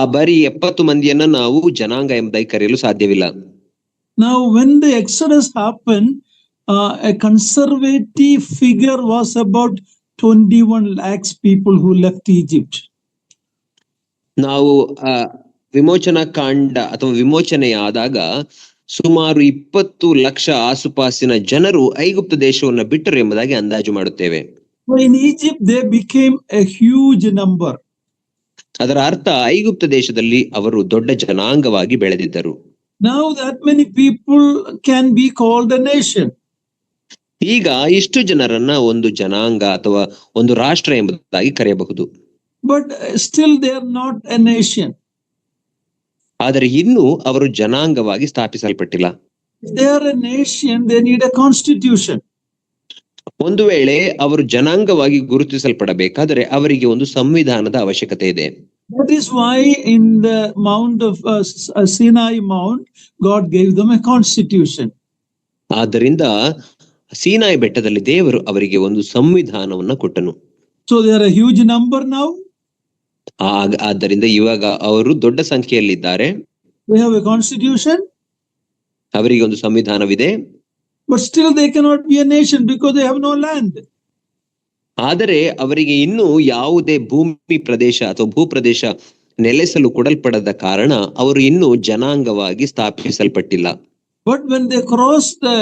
ಆ ಬರೀ 70 ಮಂದಿಯನ್ನ ನಾವು ಜನಾಂಗ ಎಂಬುದಾಗಿ ಕರೆಯಲು ಸಾಧ್ಯವಿಲ್ಲ. Now when the Exodus happened, a conservative figure was about 21 lakhs people who left Egypt. ನಾವು ವಿಮೋಚನಾ ಕಾಂಡ ಅಥವಾ ವಿಮೋಚನೆಯಾದಾಗ ಸುಮಾರು 20 ಲಕ್ಷ ಆಸುಪಾಸಿನ ಜನರು ಐಗುಪ್ತ ದೇಶವನ್ನು ಬಿಟ್ಟರು ಎಂಬುದಾಗಿ ಅಂದಾಜು ಮಾಡುತ್ತೇವೆ. In Egypt they became a huge number. ಅದರ ಅರ್ಥ ಐಗುಪ್ತ ದೇಶದಲ್ಲಿ ಅವರು ದೊಡ್ಡ ಜನಾಂಗವಾಗಿ ಬೆಳೆದಿದ್ದರು. Now that many people can be called a nation. ಈಗ ಇಷ್ಟು ಜನರನ್ನ ಒಂದು ಜನಾಂಗ ಅಥವಾ ಒಂದು ರಾಷ್ಟ್ರ ಎಂಬುದಾಗಿ ಕರೆಯಬಹುದು. But still they are not a nation. ಆದರೆ ಇನ್ನೂ ಅವರು ಜನಾಂಗವಾಗಿ ಸ್ಥಾಪಿಸಲ್ಪಟ್ಟಿಲ್ಲ. If they are a nation, they need a constitution. ಒಂದು ವೇಳೆ ಅವರು ಜನಾಂಗವಾಗಿ ಗುರುತಿಸಲ್ಪಡಬೇಕಾದರೆ ಅವರಿಗೆ ಒಂದು ಸಂವಿಧಾನದ ಅವಶ್ಯಕತೆ ಇದೆ. That is why in the Mount of Sinai Mount, God gave them a constitution. ಆದ್ದರಿಂದ ಸೀನಾಯಿ ಬೆಟ್ಟದಲ್ಲಿ ದೇವರು ಅವರಿಗೆ ಒಂದು ಸಂವಿಧಾನವನ್ನ ಕೊಟ್ಟನು. So they are a huge number now. ಆದ್ದರಿಂದ ಇವಾಗ ಅವರು ದೊಡ್ಡ ಸಂಖ್ಯೆಯಲ್ಲಿದ್ದಾರೆ. They have a constitution. ಅವರಿಗೆ ಒಂದು ಸಂವಿಧಾನವಿದೆ. But still they cannot be a nation because they have no land. ಆದರೆ ಅವರಿಗೆ ಇನ್ನೂ ಯಾವುದೇ ಭೂಮಿ ಪ್ರದೇಶ ಅಥವಾ ಭೂಪ್ರದೇಶ ನೆಲೆಸಲು ಕೊಡಲ್ಪಡದ ಕಾರಣ ಅವರು ಇನ್ನೂ ಜನಾಂಗವಾಗಿ ಸ್ಥಾಪಿಸಲ್ಪಟ್ಟಿಲ್ಲ. But when they crossed the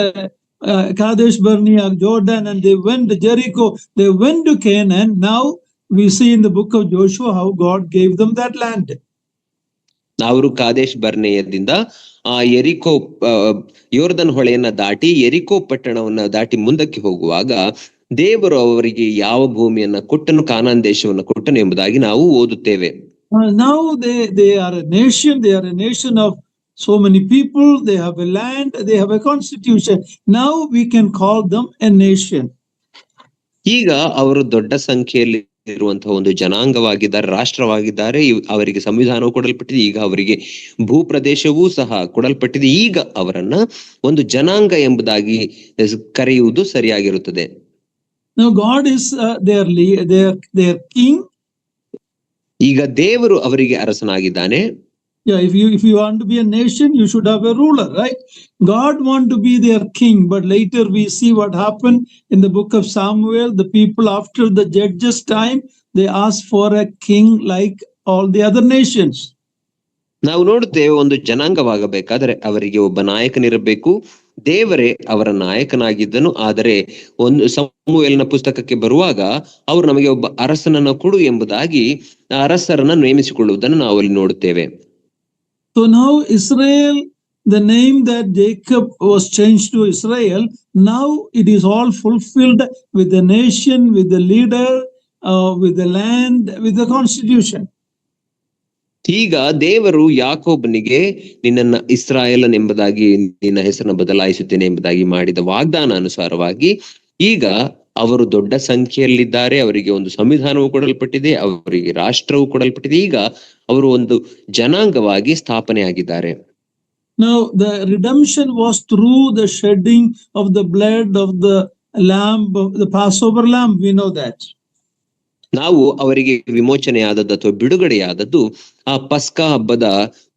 Kadesh Barnea, Jordan, and they went to Jericho, they went to Canaan. Now we see in the book of Joshua how God gave them that land. ಅವರು ಕಾದೇಶ್ ಬರ್ನೇಯದಿಂದ ಆ ಎರಿಕೋ ಯೋರ್ದನ್ ಹೊಳೆಯನ್ನ ದಾಟಿ ಎರಿಕೋ ಪಟ್ಟಣವನ್ನ ದಾಟಿ ಮುಂದಕ್ಕೆ ಹೋಗುವಾಗ ದೇವರು ಅವರಿಗೆ ಯಾವ ಭೂಮಿಯನ್ನ ಕೊಟ್ಟನು, ಕಾನಾನ್ ದೇಶವನ್ನು ಕೊಟ್ಟನು ಎಂಬುದಾಗಿ ನಾವು ಓದುತ್ತೇವೆ. Now they are a nation. They are a nation of so many people. They have a land. They have a constitution. Now we can call them a nation. ಈಗ ಅವರು ದೊಡ್ಡ ಸಂಖ್ಯೆಯಲ್ಲಿ ಇರುವಂತಹ ಒಂದು ಜನಾಂಗವಾಗಿದ್ದಾರೆ, ರಾಷ್ಟ್ರವಾಗಿದ್ದಾರೆ. ಅವರಿಗೆ ಸಂವಿಧಾನವು ಕೊಡಲ್ಪಟ್ಟಿದೆ. ಈಗ ಅವರಿಗೆ ಭೂಪ್ರದೇಶವೂ ಸಹ ಕೊಡಲ್ಪಟ್ಟಿದೆ. ಈಗ ಅವರನ್ನ ಒಂದು ಜನಾಂಗ ಎಂಬುದಾಗಿ ಕರೆಯುವುದು ಸರಿಯಾಗಿರುತ್ತದೆ. Now God is their king. ಈಗ ದೇವರು ಅವರಿಗೆ ಅರಸನಾಗಿದ್ದಾನೆ. Yeah, if you want to be a nation, you should have a ruler, right? God want to be their king, but later we see what happened in the book of Samuel. The people after the judges' time, they asked for a king like all the other nations. ನಾವು ನೋಡುತ್ತೇವೆ, ಒಂದು ಜನಾಂಗವಾಗಬೇಕಾದರೆ ಅವರಿಗೆ ಒಬ್ಬ ನಾಯಕನಿರಬೇಕು. ದೇವರೇ ಅವರ ನಾಯಕನಾಗಿದ್ದನು. ಆದರೆ ಒಂದು ಸಮುವೇಲನ ಪುಸ್ತಕಕ್ಕೆ ಬರುವಾಗ ಅವರು ನಮಗೆ ಒಬ್ಬ ಅರಸನನ್ನ ಕೊಡು ಎಂಬುದಾಗಿ ಅರಸರನ್ನ ನೇಮಿಸಿಕೊಳ್ಳುವುದನ್ನು ನಾವು ಅಲ್ಲಿ ನೋಡುತ್ತೇವೆ. So now Israel, the name that Jacob was changed to Israel, now it is all fulfilled with the nation, with the leader, with the land, with the constitution. ಈಗ ದೇವರು ಯಾಕೋಬನಿಗೆ ನಿನ್ನನ್ನ ಇಸ್ರಾಯೇಲನ್ ಎಂಬುದಾಗಿ ನಿನ್ನ ಹೆಸರನ್ನು ಬದಲಾಯಿಸುತ್ತೇನೆ ಎಂಬುದಾಗಿ ಮಾಡಿದ ವಾಗ್ದಾನ ಅನುಸಾರವಾಗಿ ಈಗ ಅವರು ದೊಡ್ಡ ಸಂಖ್ಯೆಯಲ್ಲಿದ್ದಾರೆ. ಅವರಿಗೆ ಒಂದು ಸಂವಿಧಾನವು ಕೊಡಲ್ಪಟ್ಟಿದೆ, ಅವರಿಗೆ ರಾಷ್ಟ್ರವು ಕೊಡಲ್ಪಟ್ಟಿದೆ. ಈಗ ಅವರು ಒಂದು ಜನಾಂಗವಾಗಿ ಸ್ಥಾಪನೆ ಆಗಿದ್ದಾರೆ. Now the redemption was through the shedding of the blood of the lamb, the Passover lamb. We know that. ನಾವು ಅವರಿಗೆ ವಿಮೋಚನೆಯಾದದ್ದು ಅಥವಾ ಬಿಡುಗಡೆಯಾದದ್ದು ಆ ಪಸ್ಕಾ ಹಬ್ಬದ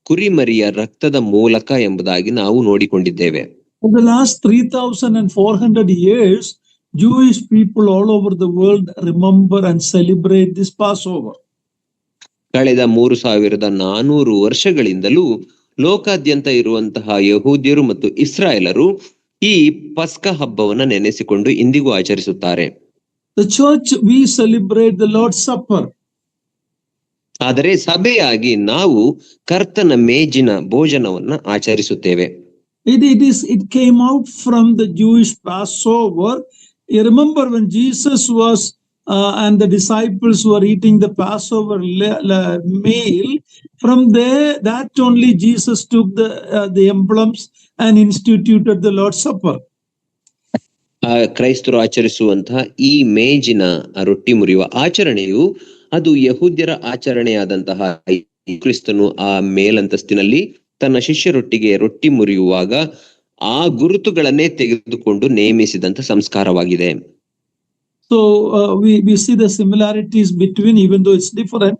ಕುರಿಮರಿಯ ರಕ್ತದ ಮೂಲಕ ಎಂಬುದಾಗಿ ನಾವು ನೋಡಿಕೊಂಡಿದ್ದೇವೆ. For the last 3,400 years, Jewish people all over the world remember and celebrate this Passover. ಕಳೆದ 3,400 ವರ್ಷಗಳಿಂದಲೂ ಲೋಕಾದ್ಯಂತ ಇರುವಂತಹ ಯಹೂದ್ಯರು ಮತ್ತು ಇಸ್ರಾಯೇಲರು ಈ ಪಸ್ಕ ಹಬ್ಬವನ್ನ ನೆನೆಸಿಕೊಂಡು ಇಂದಿಗೂ ಆಚರಿಸುತ್ತಾರೆ. The church, we celebrate the Lord's Supper. ಆದರೆ ಸಭೆಯಾಗಿ ನಾವು ಕರ್ತನ ಮೇಜಿನ ಭೋಜನವನ್ನ ಆಚರಿಸುತ್ತೇವೆ. It came out from the Jewish Passover. You remember when Jesus was and the disciples were eating the Passover meal. From there, that only Jesus took the emblems and instituted the Lord's Supper. ಕ್ರೈಸ್ತರು ಆಚರಿಸುವಂತಹ ಈ ಮೇಜಿನ ರೊಟ್ಟಿ ಮುರಿಯುವ ಆಚರಣೆಯು ಅದು ಯಹೂದ್ಯರ ಆಚರಣೆಯಾದಂತಹ ಕ್ರಿಸ್ತನು ಆ ಮೇಲಂತಸ್ತಿನಲ್ಲಿ ತನ್ನ ಶಿಷ್ಯರೊಟ್ಟಿಗೆ ರೊಟ್ಟಿ ಮುರಿಯುವಾಗ ಆ ಗುರುತುಗಳನ್ನೇ ತೆಗೆದುಕೊಂಡು ನೇಮಿಸಿದಂತ ಸಂಸ್ಕಾರವಾಗಿದೆ. So we see the similarities between, even though it's different,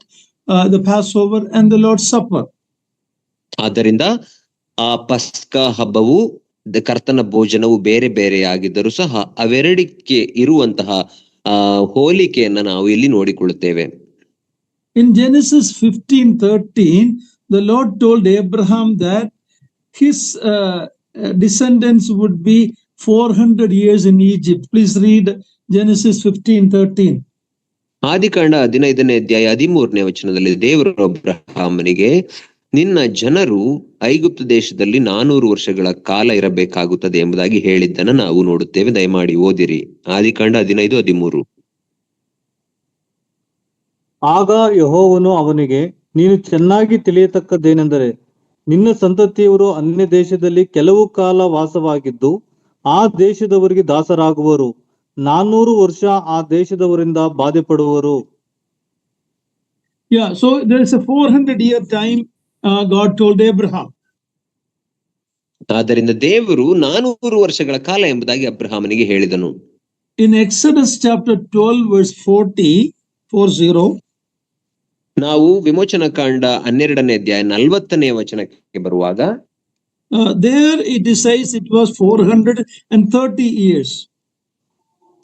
the Passover and the Lord's Supper. ಆದ್ದರಿಂದ ಆ ಪಸ್ಕ ಹಬ್ಬವು ಕರ್ತನ ಭೋಜನವು ಬೇರೆ ಬೇರೆಯಾಗಿದ್ದರೂ ಸಹ ಅವೆರಡಕ್ಕೆ ಇರುವಂತಹ ಹೋಲಿಕೆಯನ್ನ ನಾವು ಇಲ್ಲಿ ನೋಡಿಕೊಳ್ಳುತ್ತೇವೆ. In Genesis 15:13, the Lord told Abraham that his descendants would be 400 years in Egypt. Please read Genesis 15:13. ಆದಿಕಾಂಡ 15ನೇ ಅಧ್ಯಾಯ 13ನೇ ವಚನದಲ್ಲಿ ದೇವರು ಅಬ್ರಹಾಮನಿಗೆ ನಿನ್ನ ಜನರು ಐಗುಪ್ತ ದೇಶದಲ್ಲಿ 400 ವರ್ಷಗಳ ಕಾಲ ಇರಬೇಕಾಗುತ್ತದೆ ಎಂಬುದಾಗಿ ಹೇಳಿದ್ದನ್ನು ನಾವು ನೋಡುತ್ತೇವೆ. ದಯಮಾಡಿ ಓದಿರಿ ಆದಿಕಾಂಡ 15:13. ಆಗ ಯೆಹೋವನು ಅವನಿಗೆ, ನೀನು ಚೆನ್ನಾಗಿ ತಿಳಿಯತಕ್ಕದ್ದೇನೆಂದರೆ ನಿನ್ನ ಸಂತತಿಯವರು ಅನ್ಯ ದೇಶದಲ್ಲಿ ಕೆಲವು ಕಾಲ ವಾಸವಾಗಿದ್ದು ಆ ದೇಶದವರಿಗೆ ದಾಸರಾಗುವರು. 400 ವರ್ಷ ಆ ದೇಶದವರಿಂದ ಬಾಧೆ ಪಡುವರು. Yeah, so there is a 400-year time God told Abraham. ಆದ್ದರಿಂದ ದೇವರು 400 ವರ್ಷಗಳ ಕಾಲ ಎಂಬುದಾಗಿ ಅಬ್ರಹಾಮನಿಗೆ ಹೇಳಿದನು. In Exodus chapter 12 verse 40, ನಾವು ವಿಮೋಚನ ಕಾಂಡ 12ನೇ ಅಧ್ಯಾಯ 40ನೇ ವಚನಕ್ಕೆ ಬರುವಾಗ there it says it was 430 years.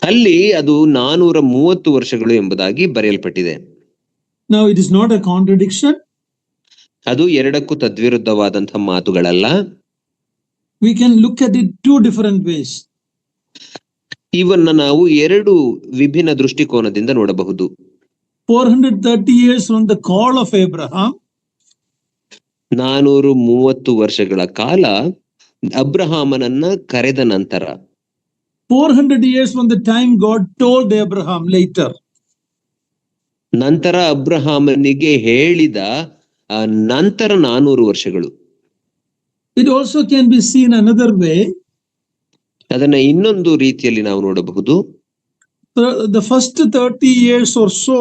ಅಲ್ಲಿ ಅದು 430 ವರ್ಷಗಳು ಎಂಬುದಾಗಿ ಬರೆಯಲ್ಪಟ್ಟಿದೆ. Now it is not a contradiction. ಅದು ಎರಡಕ್ಕೂ ತದ್ವಿರುದ್ಧವಾದಂತಹ ಮಾತುಗಳಲ್ಲ. We can look at it two different ways. ಇವನ್ನ ನಾವು ಎರಡು ವಿಭಿನ್ನ ದೃಷ್ಟಿಕೋನದಿಂದ ನೋಡಬಹುದು. 430 years from the call of Abraham. 430 ವರ್ಷಗಳ ಕಾಲ ಅಬ್ರಹಾಮನನ್ನ ಕರೆದ ನಂತರ. 400 years from the time God told Abraham later. ನಂತರ ಅಬ್ರಹಾಮನಿಗೆ ಹೇಳಿದ ನಂತರ 400 ವರ್ಷಗಳು. It also can be seen another way. ಅದನ್ನ ಇನ್ನೊಂದು ರೀತಿಯಲ್ಲಿ ನಾವು ನೋಡಬಹುದು. The first 30 years or so,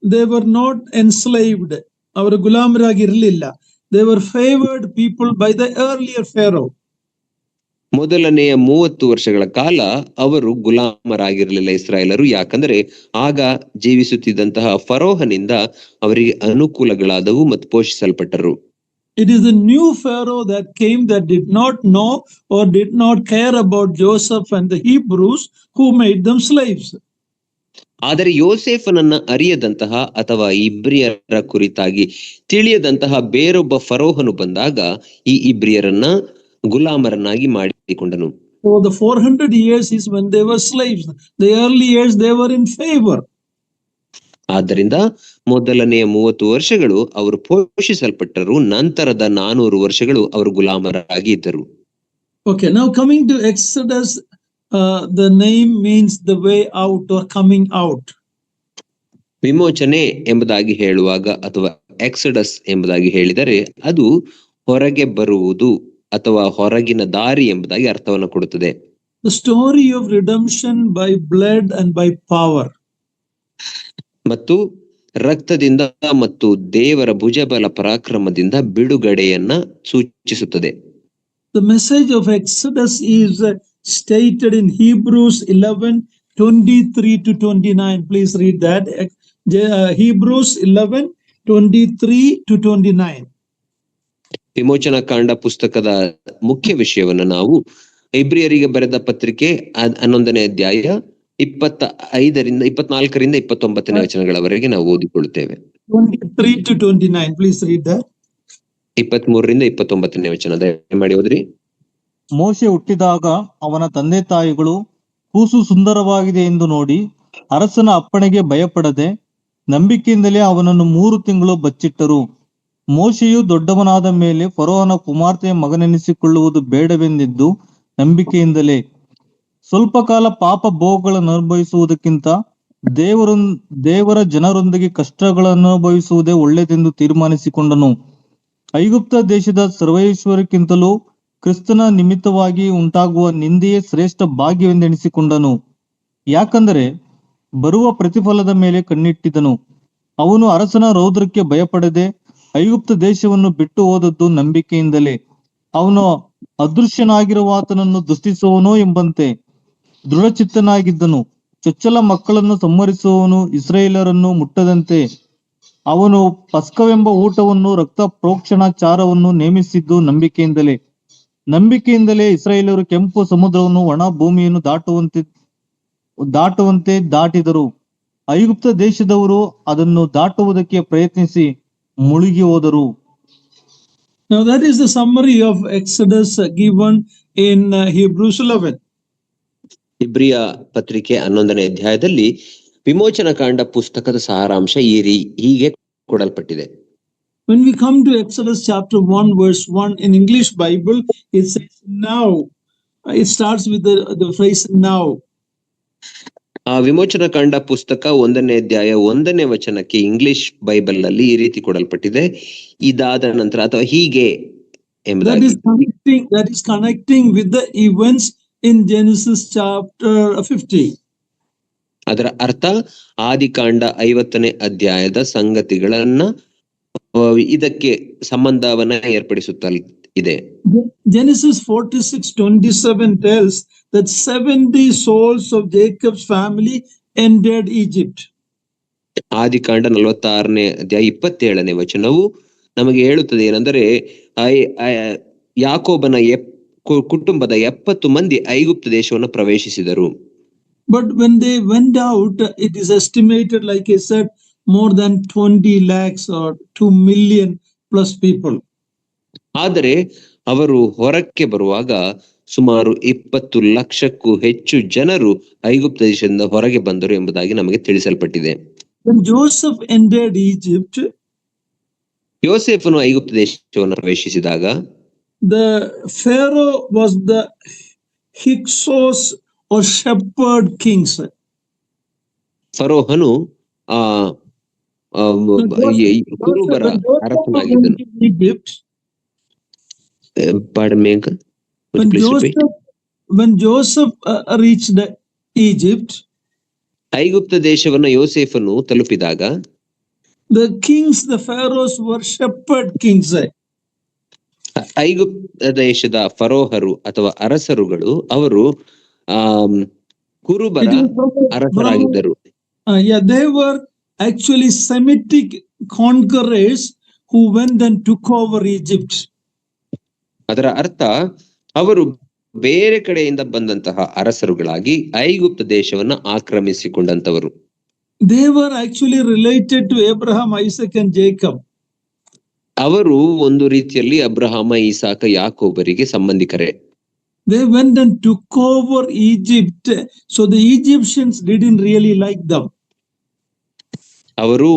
they were not enslaved. ಅವರು ಗುಲಾಮರಾಗಿರಲಿಲ್ಲ. They were favored people by the earlier Pharaoh. ಮೊದಲನೆಯ 30 ವರ್ಷಗಳ ಕಾಲ ಅವರು ಗುಲಾಮರಾಗಿರಲಿಲ್ಲ ಇಸ್ರಾಯೇಲರು. ಯಾಕಂದ್ರೆ ಆಗ ಜೀವಿಸುತ್ತಿದ್ದಂತಹ ಫರೋಹನಿಂದ ಅವರಿಗೆ ಅನುಕೂಲಗಳಾದವು ಮತ್ತು ಪೋಷಿಸಲ್ಪಟ್ಟರು. It is the new Pharaoh that came that did not know or did not care about Joseph and the Hebrews who made them slaves. ಆದರೆ ಯೋಸೇಫನನ್ನ ಅರಿಯದಂತಹ ಅಥವಾ ಇಬ್ರಿಯರ ಕುರಿತಾಗಿ ತಿಳಿಯದಂತಹ ಬೇರೊಬ್ಬ ಫರೋಹನು ಬಂದಾಗ ಈ ಇಬ್ರಿಯರನ್ನ ಗುಲಾಮರನ್ನಾಗಿ ಮಾಡಿಕೊಂಡನು. So the 400 years is when they were slaves. The early years they were in favor. ಆದ್ದರಿಂದ ಮೊದಲನೆಯ 30 ವರ್ಷಗಳು ಅವರು ಪೋಷಿಸಲ್ಪಟ್ಟರು. ನಂತರದ 400 ವರ್ಷಗಳು ಅವರು ಗುಲಾಮರಾಗಿ ಇದ್ದರು. Okay, now coming to Exodus, the name means the way out or coming out. ವಿಮೋಚನೆ ಎಂಬುದಾಗಿ ಹೇಳುವಾಗ ಅಥವಾ ಎಕ್ಸಡಸ್ ಎಂಬುದಾಗಿ ಹೇಳಿದರೆ ಅದು ಹೊರಗೆ ಬರುವುದು ಅಥವಾ ಹೊರಗಿನ ದಾರಿ ಎಂಬುದಾಗಿ ಅರ್ಥವನ್ನು ಕೊಡುತ್ತದೆ. The story of redemption by blood and by power. ಮತ್ತು ರಕ್ತದಿಂದ ಮತ್ತು ದೇವರ ಭುಜಬಲ ಪರಾಕ್ರಮದಿಂದ ಬಿಡುಗಡೆಯನ್ನ ಸೂಚಿಸುತ್ತದೆ. The message of Exodus is stated in Hebrews 11:23 to 29. Please read that. Hebrews 11:23 to 29. ವಿಮೋಚನ ಕಾಂಡ ಪುಸ್ತಕದ ಮುಖ್ಯ ವಿಷಯವನ್ನ ನಾವು ಇಬ್ರಿಯರಿಗೆ ಬರೆದ ಪತ್ರಿಕೆ 11ನೇ ಅಧ್ಯಾಯ 24ರಿಂದ 29ನೇ ವಚನಗಳವರೆಗೆ ನಾವು ಓದಿಕೊಳ್ಳುತ್ತೇವೆ. 23 to 29. Please read that. 23ರಿಂದ 29ನೇ ವಚನ ದಯಮಾಡಿ ಓದ್ರಿ. ಮೋಶೆ ಹುಟ್ಟಿದಾಗ ಅವನ ತಂದೆ ತಾಯಿಗಳು ಕೂಸು ಸುಂದರವಾಗಿದೆ ಎಂದು ನೋಡಿ ಅರಸನ ಅಪ್ಪಣೆಗೆ ಭಯಪಡದೆ ನಂಬಿಕೆಯಿಂದಲೇ ಅವನನ್ನು 3 ತಿಂಗಳು ಬಚ್ಚಿಟ್ಟರು. ಮೋಶೆಯು ದೊಡ್ಡವನಾದ ಮೇಲೆ ಫರೋಹನ ಕುಮಾರ್ತೆಯ ಮಗನೆನಿಸಿಕೊಳ್ಳುವುದು ಬೇಡವೆಂದಿದ್ದು ನಂಬಿಕೆಯಿಂದಲೇ ಸ್ವಲ್ಪ ಕಾಲ ಪಾಪ ಭೋಗಗಳನ್ನು ಅನುಭವಿಸುವುದಕ್ಕಿಂತ ದೇವರ ಜನರೊಂದಿಗೆ ಕಷ್ಟಗಳನ್ನು ಅನುಭವಿಸುವುದೇ ಒಳ್ಳೆಯದೆಂದು ತೀರ್ಮಾನಿಸಿಕೊಂಡನು. ಐಗುಪ್ತ ದೇಶದ ಸರ್ವೈಶ್ವರ್ಯಕ್ಕಿಂತಲೂ ಕ್ರಿಸ್ತನ ನಿಮಿತ್ತವಾಗಿ ಉಂಟಾಗುವ ನಿಂದೆಯೇ ಶ್ರೇಷ್ಠ ಭಾಗ್ಯವೆಂದೆಣಿಸಿಕೊಂಡನು. ಯಾಕಂದರೆ ಬರುವ ಪ್ರತಿಫಲದ ಮೇಲೆ ಕಣ್ಣಿಟ್ಟಿದ್ದನು. ಅವನು ಅರಸನ ರೌದ್ರಕ್ಕೆ ಭಯಪಡದೆ ಐಗುಪ್ತ ದೇಶವನ್ನು ಬಿಟ್ಟು ಹೋದದ್ದು ನಂಬಿಕೆಯಿಂದಲೇ. ಅವನು ಅದೃಶ್ಯನಾಗಿರುವ ಆತನನ್ನು ದುಷ್ಟಿಸುವನೋ ಎಂಬಂತೆ ದೃಢಚಿತ್ತನಾಗಿದ್ದನು. ಚೊಚ್ಚಲ ಮಕ್ಕಳನ್ನು ಸಂಹರಿಸುವವನು ಇಸ್ರಾಯೇಲರನ್ನು ಮುಟ್ಟದಂತೆ ಅವನು ಪಸ್ಕವೆಂಬ ಊಟವನ್ನು ರಕ್ತ ಪ್ರೋಕ್ಷಣಾಚಾರವನ್ನು ನೇಮಿಸಿದ್ದು ನಂಬಿಕೆಯಿಂದಲೇ ಇಸ್ರಾಯೇಲರು ಕೆಂಪು ಸಮುದ್ರವನ್ನು ಒಣ ಭೂಮಿಯನ್ನು ದಾಟುವಂತೆ ದಾಟಿದರು. ಐಗುಪ್ತ ದೇಶದವರು ಅದನ್ನು ದಾಟುವುದಕ್ಕೆ ಪ್ರಯತ್ನಿಸಿ ಮುಳುಗಿ ಹೋದರು. Now that is the summary of Exodus given in Hebrews 11. ಇಬ್ರಿಯ ಪತ್ರಿಕೆ 11ನೇ ಅಧ್ಯಾಯದಲ್ಲಿ ವಿಮೋಚನ ಕಾಂಡ ಪುಸ್ತಕದ ಸಾರಾಂಶ ಹೀಗೆ ಕೊಡಲ್ಪಟ್ಟಿದೆ. When we come to Exodus chapter 1 verse 1 in English Bible, it says now. It starts with the phrase now. ಆ ವಿಮೋಚನ ಕಾಂಡ ಪುಸ್ತಕ 1ನೇ ಅಧ್ಯಾಯ 1ನೇ ವಚನಕ್ಕೆ ಇಂಗ್ಲಿಷ್ ಬೈಬಲ್ ನಲ್ಲಿ ಈ ರೀತಿ ಕೊಡಲ್ಪಟ್ಟಿದೆ, ಇದಾದ ನಂತರ ಅಥವಾ ಹೀಗೆ ಎಂಬುದಾಗಿ. That is connecting with the events in Genesis chapter 50. ಅದರ ಅರ್ಥ ಆದಿಕಾಂಡ 50ನೇ ಅಧ್ಯಾಯದ ಸಂಗತಿಗಳನ್ನ ಇದಕ್ಕೆ ಸಂಬಂಧವನ್ನ ಏರ್ಪಡಿಸುತ್ತದೆ. Genesis 46:27 tells that 70 souls of Jacob's family entered Egypt. ಆದಿಕಾಂಡ 46ನೇ ಅಧ್ಯಾಯ 27ನೇ ವಚನವು ನಮಗೆ ಹೇಳುತ್ತದೆ ಏನೆಂದರೆ ಯಾಕೋಬನ ಕುಟುಂಬದ 70 ಮಂದಿ ಐಗುಪ್ತ ದೇಶವನ್ನು ಪ್ರವೇಶಿಸಿದರು. But when they went out, it is estimated, like I said, more than 20 lakhs or 2 million plus people. ಆದರೆ ಅವರು ಹೊರಕ್ಕೆ ಬರುವಾಗ ಸುಮಾರು 20 ಲಕ್ಷಕ್ಕೂ ಹೆಚ್ಚು ಜನರು ಐಗುಪ್ತ ದೇಶದಿಂದ ಹೊರಗೆ ಬಂದರು ಎಂಬುದಾಗಿ ನಮಗೆ ತಿಳಿಸಲ್ಪಟ್ಟಿದೆ. When Joseph entered Egypt, ಯೋಸೇಫನು ಐಗುಪ್ತ ದೇಶವನ್ನು ಪ್ರವೇಶಿಸಿದಾಗ the Pharaoh was the Hyksos or shepherd kings. ಫರೋಹನು ಕುರುಬರ ಅರಸನಾಗಿದ್ದನು. When Joseph reached Egypt, ಐಗುಪ್ತ ದೇಶವನ್ನ ಯೋಸೇಫನು ತಲುಪಿದಾಗ the kings, the pharaohs were shepherd kings. ಐಗುಪ್ತ ದೇಶದ ಫರೋಹರು ಅಥವಾ ಅರಸರುಗಳು ಅವರು ಕುರುಬರ ಅರಸರಾಗಿದ್ದರು. They were actually Semitic conquerors who went and took over Egypt. ಅದರ ಅರ್ಥ ಅವರು ಬೇರೆ ಕಡೆಯಿಂದ ಬಂದಂತಹ ಅರಸರುಗಳಾಗಿ ಐಗುಪ್ತ ದೇಶವನ್ನ ಆಕ್ರಮಿಸಿಕೊಂಡಂತವರು. They were actually related to Abraham, Isaac and Jacob. ಅವರು ಒಂದು ರೀತಿಯಲ್ಲಿ ಅಬ್ರಹಾಮ, ಇಸಾಕ, ಯಾಕೋಬರಿಗೆ ಸಂಬಂಧಿಕರೇ. They went and took over Egypt, so the Egyptians didn't really like them. ಅವರು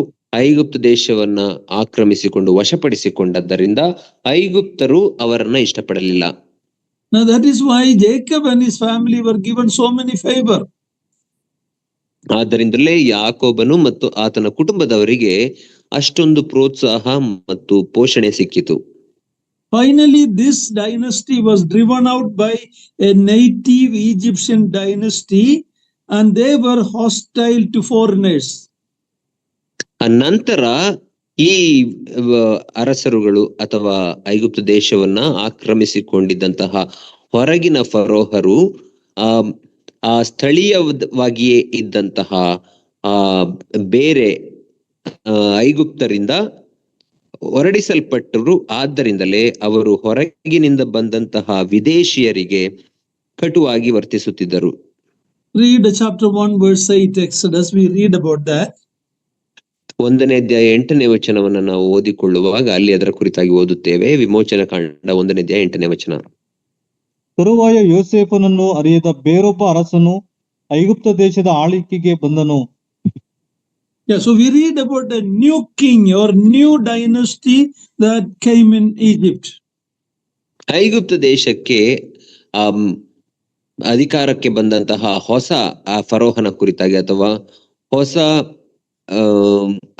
ಐಗುಪ್ತ ದೇಶವನ್ನ ಆಕ್ರಮಿಸಿಕೊಂಡು ವಶಪಡಿಸಿಕೊಂಡದ್ದರಿಂದ ಐಗುಪ್ತರು ಅವರನ್ನ ಇಷ್ಟಪಡಲಿಲ್ಲ. Now that is why Jacob and his family were given so many favor. ಆದ್ದರಿಂದಲೇ ಯಾಕೋಬನು ಮತ್ತು ಆತನ ಕುಟುಂಬದವರಿಗೆ ಅಷ್ಟೊಂದು ಪ್ರೋತ್ಸಾಹ ಮತ್ತು ಪೋಷಣೆ ಸಿಕ್ಕಿತು. Finally, this dynasty was driven out by a native Egyptian dynasty, and they were hostile to foreigners. ನಂತರ ಈ ಅರಸರುಗಳು ಅಥವಾ ಐಗುಪ್ತ ದೇಶವನ್ನ ಆಕ್ರಮಿಸಿಕೊಂಡಿದ್ದಂತಹ ಹೊರಗಿನ ಫರೋಹರು ಆ ಸ್ಥಳೀಯವಾಗಿಯೇ ಇದ್ದಂತಹ ಬೇರೆ ಐಗುಪ್ತರಿಂದ ಹೊರಡಿಸಲ್ಪಟ್ಟರು. ಆದ್ದರಿಂದಲೇ ಅವರು ಹೊರಗಿನಿಂದ ಬಂದಂತಹ ವಿದೇಶಿಯರಿಗೆ ಕಟುವಾಗಿ ವರ್ತಿಸುತ್ತಿದ್ದರು. Read chapter 1 verse 8 Exodus. We read about that. 1ನೇ ಅಧ್ಯಾಯ 8ನೇ ವಚನವನ್ನು ನಾವು ಓದಿಕೊಳ್ಳುವಾಗ ಅಲ್ಲಿ ಅದರ ಕುರಿತಾಗಿ ಓದುತ್ತೇವೆ. ವಿಮೋಚನ ಕಾಂಡ 1ನೇ ಅಧ್ಯಾಯ 8ನೇ ವಚನ. ತರುವಾಯ ಯೋಸೇಫನನ್ನು ಅರಿಯದ ಬೇರೊಬ್ಬ ಅರಸನು ಐಗುಪ್ತ ದೇಶದ ಆಳ್ವಿಕೆಗೆ ಬಂದನು. Yeah, so we read about a new king or new dynasty that came in Egypt. ಐಗುಪ್ತ ದೇಶಕ್ಕೆ ಅಧಿಕಾರಕ್ಕೆ ಬಂದಂತಹ ಹೊಸ ಫರೋಹನ ಕುರಿತಾಗಿ ಅಥವಾ ಹೊಸ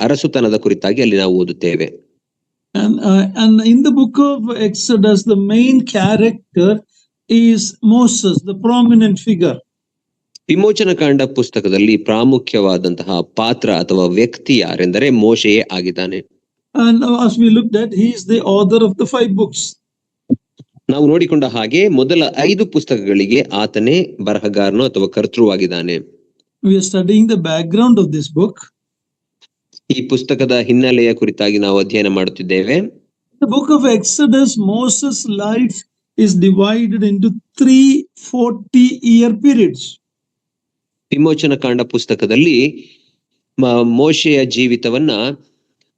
ಅರಸುತನದ ಕುರಿತಾಗಿ ಅಲ್ಲಿ ನಾವು ಓದುತ್ತೇವೆ. And in the book of Exodus, the main character is Moses, the prominent figure. ವಿಮೋಚನ ಕಾಂಡ ಪುಸ್ತಕದಲ್ಲಿ ಪ್ರಾಮುಖ್ಯವಾದಂತಹ ಪಾತ್ರ ಅಥವಾ ವ್ಯಕ್ತಿ ಯಾರೆಂದರೆ ಮೋಶೆಯೇ ಆಗಿದ್ದಾನೆ. And as we looked at, he is the author of the 5 books. ನಾವು ನೋಡಿಕೊಂಡ ಹಾಗೆ ಮೊದಲ 5 ಪುಸ್ತಕಗಳಿಗೆ ಆತನೇ ಬರಹಗಾರನು ಅಥವಾ ಕರ್ತೃವಾಗಿದ್ದಾನೆ. We are studying the background of this book. ಈ ಪುಸ್ತಕದ ಹಿನ್ನೆಲೆಯ ಕುರಿತಾಗಿ ನಾವು ಅಧ್ಯಯನ ಮಾಡುತ್ತಿದ್ದೇವೆ. The book of Exodus, Moses' life is divided into 3 40-year periods. ವಿಮೋಚನ ಕಾಂಡ ಪುಸ್ತಕದಲ್ಲಿ ಮೋಶೆಯ ಜೀವಿತವನ್ನ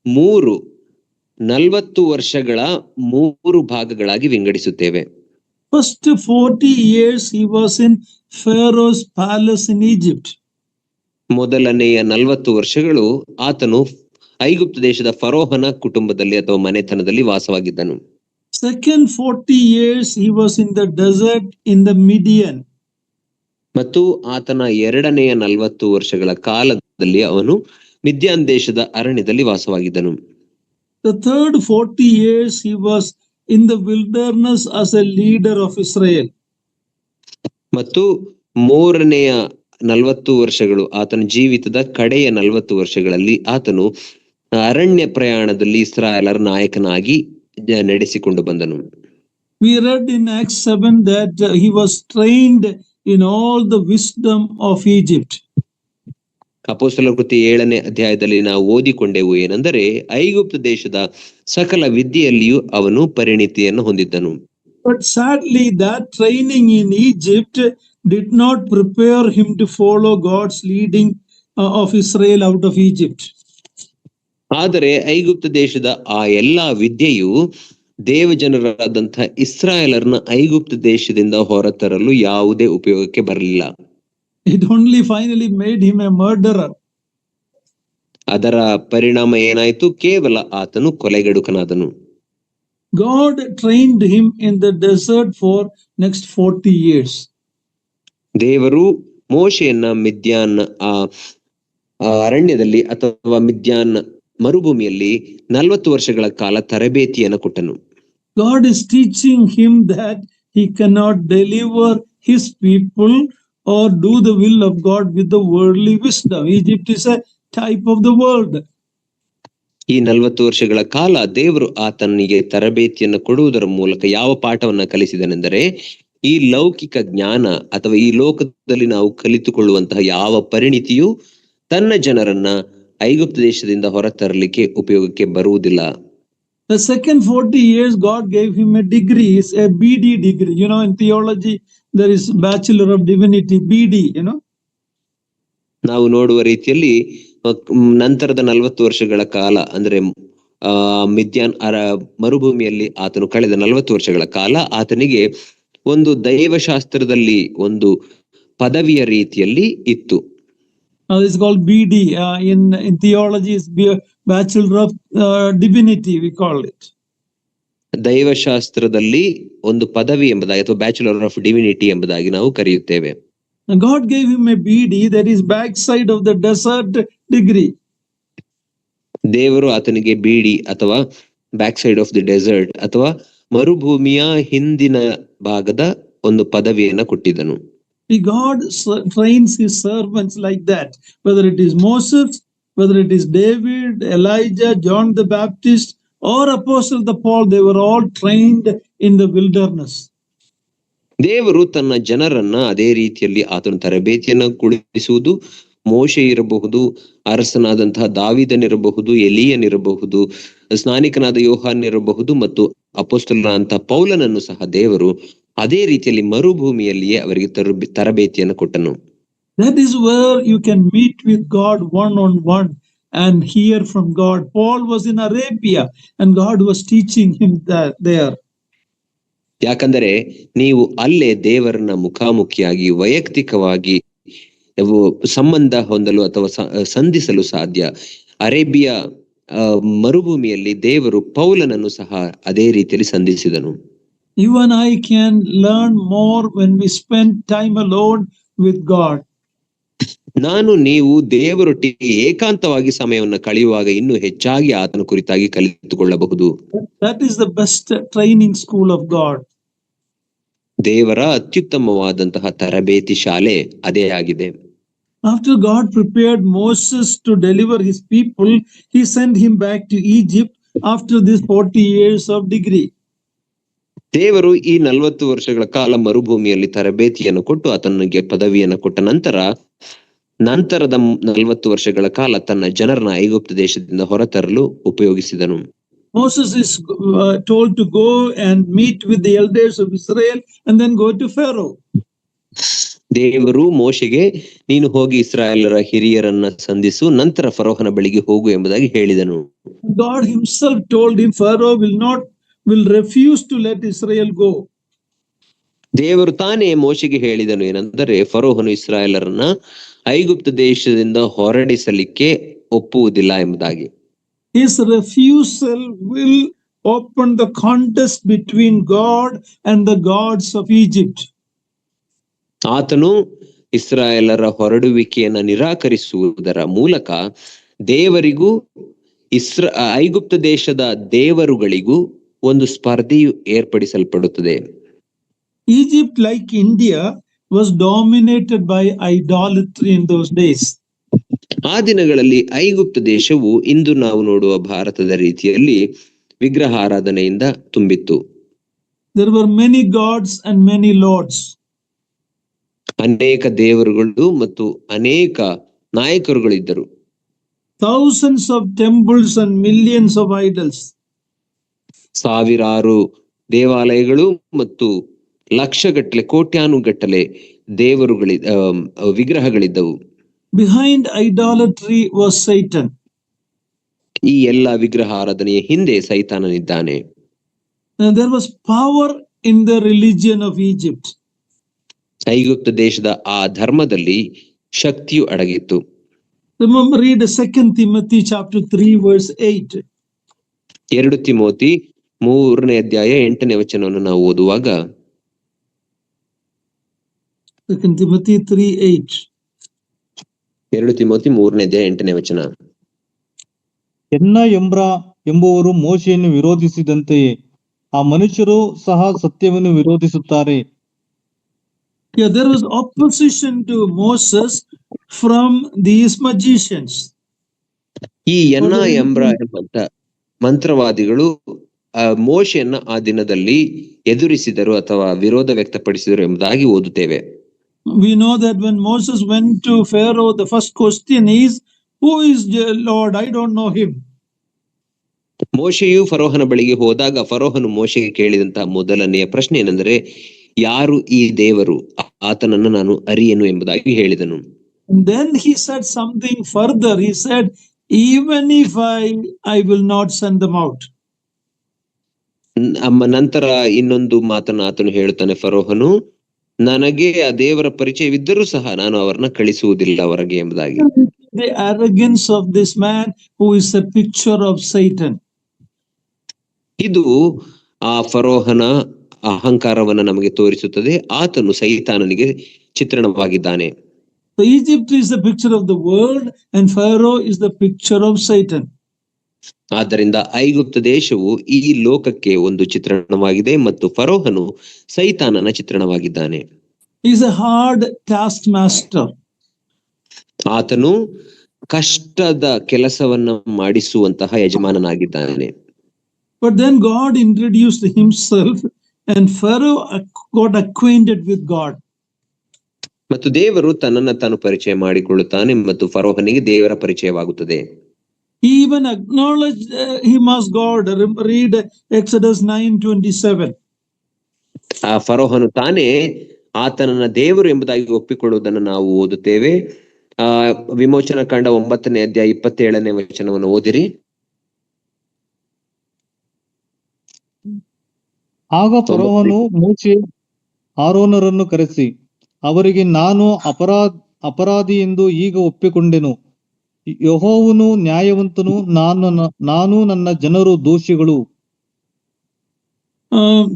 40 ವರ್ಷಗಳ 3 ಭಾಗಗಳಾಗಿ ವಿಂಗಡಿಸುತ್ತೇವೆ. First 40 years he was in Pharaoh's palace in Egypt. ಮೊದಲನೆಯ 40 ವರ್ಷಗಳು ಆತನು ಐಗುಪ್ತ ದೇಶದ ಫರೋಹನ ಕುಟುಂಬದಲ್ಲಿ ಅಥವಾ ಮನೆತನದಲ್ಲಿ ವಾಸವಾಗಿದ್ದನು. Second 40 years he was in the desert in the Midian. ಮತ್ತು ಆತನ ಎರಡನೆಯ 40 ವರ್ಷಗಳ ಕಾಲದಲ್ಲಿ ಅವನು ಮಿದ್ಯಾನ್ ದೇಶದ ಅರಣ್ಯದಲ್ಲಿ ವಾಸವಾಗಿದ್ದನು. The third 40 years he was in the wilderness as a leader of Israel. ಮತ್ತು ಮೂರನೆಯ 40 ವರ್ಷಗಳು ಆತನ ಜೀವಿತದ ಕಡೆಯ 40 ವರ್ಷಗಳಲ್ಲಿ ಆತನು ಅರಣ್ಯ ಪ್ರಯಾಣದಲ್ಲಿ ಇಸ್ರಾಯೇಲರ ನಾಯಕನಾಗಿ ನಡೆಸಿಕೊಂಡು ಬಂದನು. We read in Acts 7 that he was trained in all the wisdom of Egypt. ಅಪೊಸ್ತಲರ ಕೃತಿ 7ನೇ ಅಧ್ಯಾಯದಲ್ಲಿ ನಾವು ಓದಿಕೊಂಡೆವು ಏನೆಂದರೆ ಐಗುಪ್ತ ದೇಶದ ಸಕಲ ವಿದ್ಯೆಯಲ್ಲಿಯೂ ಅವನು ಪರಿಣಿತಿಯನ್ನು ಹೊಂದಿದ್ದನು. But sadly that training in Egypt did not prepare him to follow God's leading of Israel out of Egypt. ಆದರೆ ಐಗುಪ್ತ ದೇಶದ ಆ ಎಲ್ಲಾ ವಿದ್ಯೆಯು ದೇವಜನರಾದಂಥ ಇಸ್ರಾಯೇಲರನ್ನ ಐಗುಪ್ತ ದೇಶದಿಂದ ಹೊರತರಲು ಯಾವುದೇ ಉಪಯೋಗಕ್ಕೆ ಬರಲಿಲ್ಲ. It only finally made him a murderer. ಅದರ ಪರಿಣಾಮ ಏನಾಯಿತು? ಕೇವಲ ಆತನು ಕೊಲೆಗಡುಕನಾದನು. God trained him in the desert for next 40 years. ದೇವರು ಮೋಶೆಯನ್ನ ಮಿದ್ಯಾನ್ ಅರಣ್ಯದಲ್ಲಿ ಅಥವಾ ಮಿದ್ಯಾನ್ ಮರುಭೂಮಿಯಲ್ಲಿ 40 ವರ್ಷಗಳ ಕಾಲ ತರಬೇತಿಯನ್ನು ಕೊಟ್ಟನು. God is teaching him that he cannot deliver his people or do the will of God with the worldly wisdom. Egypt is a type of the world. ಈ 40 ವರ್ಷಗಳ ಕಾಲ ದೇವರು ಆತನಿಗೆ ತರಬೇತಿಯನ್ನು ಕೊಡುವುದರ ಮೂಲಕ ಯಾವ ಪಾಠವನ್ನ ಕಲಿಸಿದನೆಂದರೆ ಈ ಲೌಕಿಕ ಜ್ಞಾನ ಅಥವಾ ಈ ಲೋಕದಲ್ಲಿ ನಾವು ಕಲಿತುಕೊಳ್ಳುವಂತಹ ಯಾವ ಪರಿಣಿತಿಯು ತನ್ನ ಜನರನ್ನ ಐಗುಪ್ತ ದೇಶದಿಂದ ಹೊರತರಲಿಕ್ಕೆ ಉಪಯೋಗಕ್ಕೆ ಬರುವುದಿಲ್ಲ. The second 40 years God gave him a degree, is a BD degree. You know, in theology there is Bachelor of Divinity, BD, you know. ನಾವು ನೋಡುವ ರೀತಿಯಲ್ಲಿ ನಂತರದ 40 ವರ್ಷಗಳ ಕಾಲ ಅಂದ್ರೆ ಮಿದ್ಯಾನ್ ಮರುಭೂಮಿಯಲ್ಲಿ ಆತನು ಕಳೆದ 40 ವರ್ಷಗಳ ಕಾಲ ಆತನಿಗೆ ಒಂದು ದೈವಶಾಸ್ತ್ರದಲ್ಲಿ ಒಂದು ಪದವಿಯ ರೀತಿಯಲ್ಲಿ ಇತ್ತು. It's called BD. In theology is Bachelor of Divinity, we call it. ದೈವಶಾಸ್ತ್ರದಲ್ಲಿ ಒಂದು ಪದವಿ ಎಂಬುದಾಗಿ ಅಥವಾ ಬ್ಯಾಚುಲರ್ ಆಫ್ ಡಿವಿನಿಟಿ ಎಂಬುದಾಗಿ ನಾವು ಕರೆಯುತ್ತೇವೆ. God gave him a BD, that is backside of the desert degree. ದೇವರು ಆತನಿಗೆ ಬಿಡಿ ಅಥವಾ back side of the desert ಅಥವಾ ಮರುಭೂಮಿಯ ಹಿಂದಿನ ಭಾಗದ ಒಂದು ಪದವಿಯನ್ನ ಕೊಟ್ಟಿದ್ದನು. God trains his servants like that, whether it is Moses, whether it is David, Elijah, John the Baptist, or Apostle Paul, they were all trained in the wilderness. ದೇವರು ತನ್ನ ಜನರನ್ನ ಅದೇ ರೀತಿಯಲ್ಲಿ ಆತನ ತರಬೇತಿಯನ್ನು ಕೊಡಿಸುವುದು. ಮೋಶೆ ಇರಬಹುದು, ಅರಸನಾದಂತಹ ದಾವೀದನಿರಬಹುದು, ಎಲೀಯನಿರಬಹುದು, ಸ್ನಾನಿಕನಾದ ಯೋಹಾನ್ ಇರಬಹುದು ಮತ್ತು ಅಪೊಸ್ತಲನಾದಂತಹ ಪೌಲನನ್ನು ಸಹ ದೇವರು ಅದೇ ರೀತಿಯಲ್ಲಿ ಮರುಭೂಮಿಯಲ್ಲಿಯೇ ಅವರಿಗೆ ತರಬೇತಿಯನ್ನು ಕೊಟ್ಟನು. That is where you can meet with God one-on-one and hear from God. Paul was in Arabia and God was teaching him there. ಯಾಕಂದರೆ ನೀವು ಅಲ್ಲೇ ದೇವರನ್ನ ಮುಖಾಮುಖಿಯಾಗಿ ವೈಯಕ್ತಿಕವಾಗಿ ಸಂಬಂಧ ಹೊಂದಲು ಅಥವಾ ಸಂಧಿಸಲು ಸಾಧ್ಯ. ಅರೇಬಿಯಾ ಮರುಭೂಮಿಯಲ್ಲಿ ದೇವರು ಪೌಲನನ್ನು ಸಹ ಅದೇ ರೀತಿಯಲ್ಲಿ ಸಂಧಿಸಿದನು. You and I can learn more when we spend time alone with God. ನಾನು ನೀವು ದೇವರೊಟ್ಟಿಗೆ ಏಕಾಂತವಾಗಿ ಸಮಯವನ್ನು ಕಳೆಯುವಾಗ ಇನ್ನೂ ಹೆಚ್ಚಾಗಿ ಆತನ ಕುರಿತಾಗಿ ಕಲಿತುಕೊಳ್ಳಬಹುದು. That is the best training school of God. ದೇವರ ಅತ್ಯುತ್ತಮವಾದಂತಹ ತರಬೇತಿ ಶಾಲೆ ಅದೇ ಆಗಿದೆ. After God prepared Moses to deliver his people, he sent him back to Egypt after this 40 years of degree. ದೇವರು ಈ 40 ವರ್ಷಗಳ ಕಾಲ ಮರುಭೂಮಿಯಲ್ಲಿ ತರಬೇತಿಯನ್ನು ಕೊಟ್ಟು ಆತನಿಗೆ ಪದವಿಯನ್ನು ಕೊಟ್ಟ ನಂತರದ 40 ವರ್ಷಗಳ ಕಾಲ ತನ್ನ ಜನರನ್ನ ಐಗುಪ್ತ ದೇಶದಿಂದ ಹೊರತರಲು ಉಪಯೋಗಿಸಿದನು. Moses is told to go and meet with the elders of Israel and then go to Pharaoh. ದೇವರು ಮೋಶೆಗೆ ನೀನು ಹೋಗಿ ಇಸ್ರಾಯೇಲರ ಹಿರಿಯರನ್ನ ಸಂಧಿಸು, ನಂತರ ಫರೋಹನ ಬಳಿಗೆ ಹೋಗು ಎಂಬುದಾಗಿ ಹೇಳಿದನು. God himself told him Pharaoh will refuse to let Israel go. ದೇವರು ತಾನೇ ಮೋಶೆಗೆ ಹೇಳಿದನು ಏನೆಂದರೆ ಫರೋಹನು ಇಸ್ರಾಯೇಲರನ್ನ ಐಗುಪ್ತ ದೇಶದಿಂದ ಹೊರಡಿಸಲಿಕ್ಕೆ ಒಪ್ಪುವುದಿಲ್ಲ ಎಂಬುದಾಗಿ. His refusal will open the contest between God and the gods of Egypt. ಆತನು ಇಸ್ರಾಯೇಲರ ಹೊರಡುವಿಕೆಯನ್ನು ನಿರಾಕರಿಸುವುದರ ಮೂಲಕ ದೇವರಿಗೂ ಐಗುಪ್ತ ದೇಶದ ದೇವರುಗಳಿಗೂ ಒಂದು ಸ್ಪರ್ಧೆಯು ಏರ್ಪಡಿಸಲ್ಪಡುತ್ತದೆ. Egypt, like India, was dominated by idolatry in those days. ಆ ದಿನಗಳಲ್ಲಿ ಐಗುಪ್ತ ದೇಶವು ಇಂದು ನಾವು ನೋಡುವ ಭಾರತದ ರೀತಿಯಲ್ಲಿ ವಿಗ್ರಹಾರಾಧನೆಯಿಂದ ತುಂಬಿತ್ತು. There were many gods and many lords. ಅನೇಕ ದೇವರುಗಳು ಮತ್ತು ಅನೇಕ ನಾಯಕರುಗಳಿದ್ದರು. Thousands of temples and millions of idols. ಸಾವಿರಾರು ದೇವಾಲಯಗಳು ಮತ್ತು ಲಕ್ಷಗಟ್ಟಲೆ ಕೋಟ್ಯಾನುಗಟ್ಟಲೆ ವಿಗ್ರಹಗಳಿದ್ದವು. Behind idolatry was Satan. ಈ ಎಲ್ಲ ವಿಗ್ರಹಾರಾಧನೆಯ ಹಿಂದೆ ಸೈತಾನನಿದ್ದಾನೆ. There was power in the religion of Egypt. ಐಗುಪ್ತ ದೇಶದ ಆ ಧರ್ಮದಲ್ಲಿ ಶಕ್ತಿಯು ಅಡಗಿತ್ತು. Remember, read 2 Timothy chapter 3 verse 8. 2 Timothy 3ನೇ ಅಧ್ಯಾಯ 8ನೇ ವಚನವನ್ನು ನಾವು ಓದುವಾಗ 2 Timothy 3:8. 2 ತಿಮೋತಿ 3ನೇ ಅಧ್ಯಾಯ 8ನೇ ವಚನ. ಎಂಬುವರು ಮೋಶೆಯನ್ನು ವಿರೋಧಿಸಿದಂತೆಯೇ ಆ ಮನುಷ್ಯರು ಸಹ ಸತ್ಯವನ್ನು ವಿರೋಧಿಸುತ್ತಾರೆ. Yeah, there was opposition to Moses from these magicians. ಈ ಎಂಬಂತ ಮಂತ್ರವಾದಿಗಳು ಮೋಶೆಯನ್ನ ಆ ದಿನದಲ್ಲಿ ಎದುರಿಸಿದರು ಅಥವಾ ವಿರೋಧ ವ್ಯಕ್ತಪಡಿಸಿದರು ಎಂಬುದಾಗಿ ಓದುತ್ತೇವೆ. We know that when Moses went to Pharaoh, the first question is, who is the Lord? I don't know him. ಮೋಶೆಯು ಫರೋಹನ ಬಳಿಗೆ ಹೋದಾಗ ಫರೋಹನು ಮೋಶೆಗೆ ಕೇಳಿದಂತಹ ಮೊದಲನೆಯ ಪ್ರಶ್ನೆ ಏನೆಂದರೆ, ಯಾರು ಈ ದೇವರು, ಆತನನ್ನು ನಾನು ಅರಿಯೆನು ಎಂಬುದಾಗಿ ಹೇಳಿದನು. And then he said something further. He said, even if I will not send them out. ನಂತರ ಇನ್ನೊಂದು ಮಾತನ್ನು ಆತನು ಹೇಳುತ್ತಾನೆ, ಫರೋಹನು ನನಗೆ ಆ ದೇವರ ಪರಿಚಯವಿದ್ದರೂ ಸಹ ನಾನು ಅವರನ್ನ ಕಳಿಸುವುದಿಲ್ಲ ಹೊರಗೆ ಎಂಬುದಾಗಿ. The arrogance of this man who is a picture of Satan. ಇದು ಆ ಫರೋಹನ ಅಹಂಕಾರವನ್ನ ನಮಗೆ ತೋರಿಸುತ್ತದೆ. ಆತನು ಸೈತಾನನಿಗೆ ಚಿತ್ರಣವಾಗಿದ್ದಾನೆ. So Egypt is the picture of the world and Pharaoh is the picture of Satan. ಆದ್ದರಿಂದ ಐಗುಪ್ತ ದೇಶವು ಈ ಲೋಕಕ್ಕೆ ಒಂದು ಚಿತ್ರಣವಾಗಿದೆ ಮತ್ತು ಫರೋಹನು ಸೈತಾನನ ಚಿತ್ರಣವಾಗಿದ್ದಾನೆ. He is a hard taskmaster. ಆತನು ಕಷ್ಟದ ಕೆಲಸವನ್ನ ಮಾಡಿಸುವಂತಹ ಯಜಮಾನನಾಗಿದ್ದಾನೆ. But then God introduced himself and Pharaoh got acquainted with God. ಮತ್ತು ದೇವರು ತನ್ನನ್ನು ತಾನು ಪರಿಚಯ ಮಾಡಿಕೊಳ್ಳುತ್ತಾನೆ ಮತ್ತು ಫರೋಹನಿಗೆ ದೇವರ ಪರಿಚಯವಾಗುತ್ತದೆ. He even acknowledged him as God. Read Exodus 9:27. ಆ ಫರೋಹನು ತಾನೇ ಆತನನ್ನ ದೇವರು ಎಂಬುದಾಗಿ ಒಪ್ಪಿಕೊಳ್ಳುವುದನ್ನು ನಾವು ಓದುತ್ತೇವೆ. ವಿಮೋಚನಾ ಕಾಂಡ 9ನೇ ಅಧ್ಯಾಯ 27ನೇ ವಚನವನ್ನು ಓದಿರಿ. ಆಗ ಫರೋಹನು ಮೋಶೆ ಆರೋನರನ್ನು ಕರೆಸಿ ಅವರಿಗೆ, ನಾನು ಅಪರಾಧಿ ಎಂದು ಈಗ ಒಪ್ಪಿಕೊಂಡೆನು. ಯೆಹೋವನು ನ್ಯಾಯವಂತನು, ನಾನು ನನ್ನ ಜನರು ದೋಷಿಗಳು.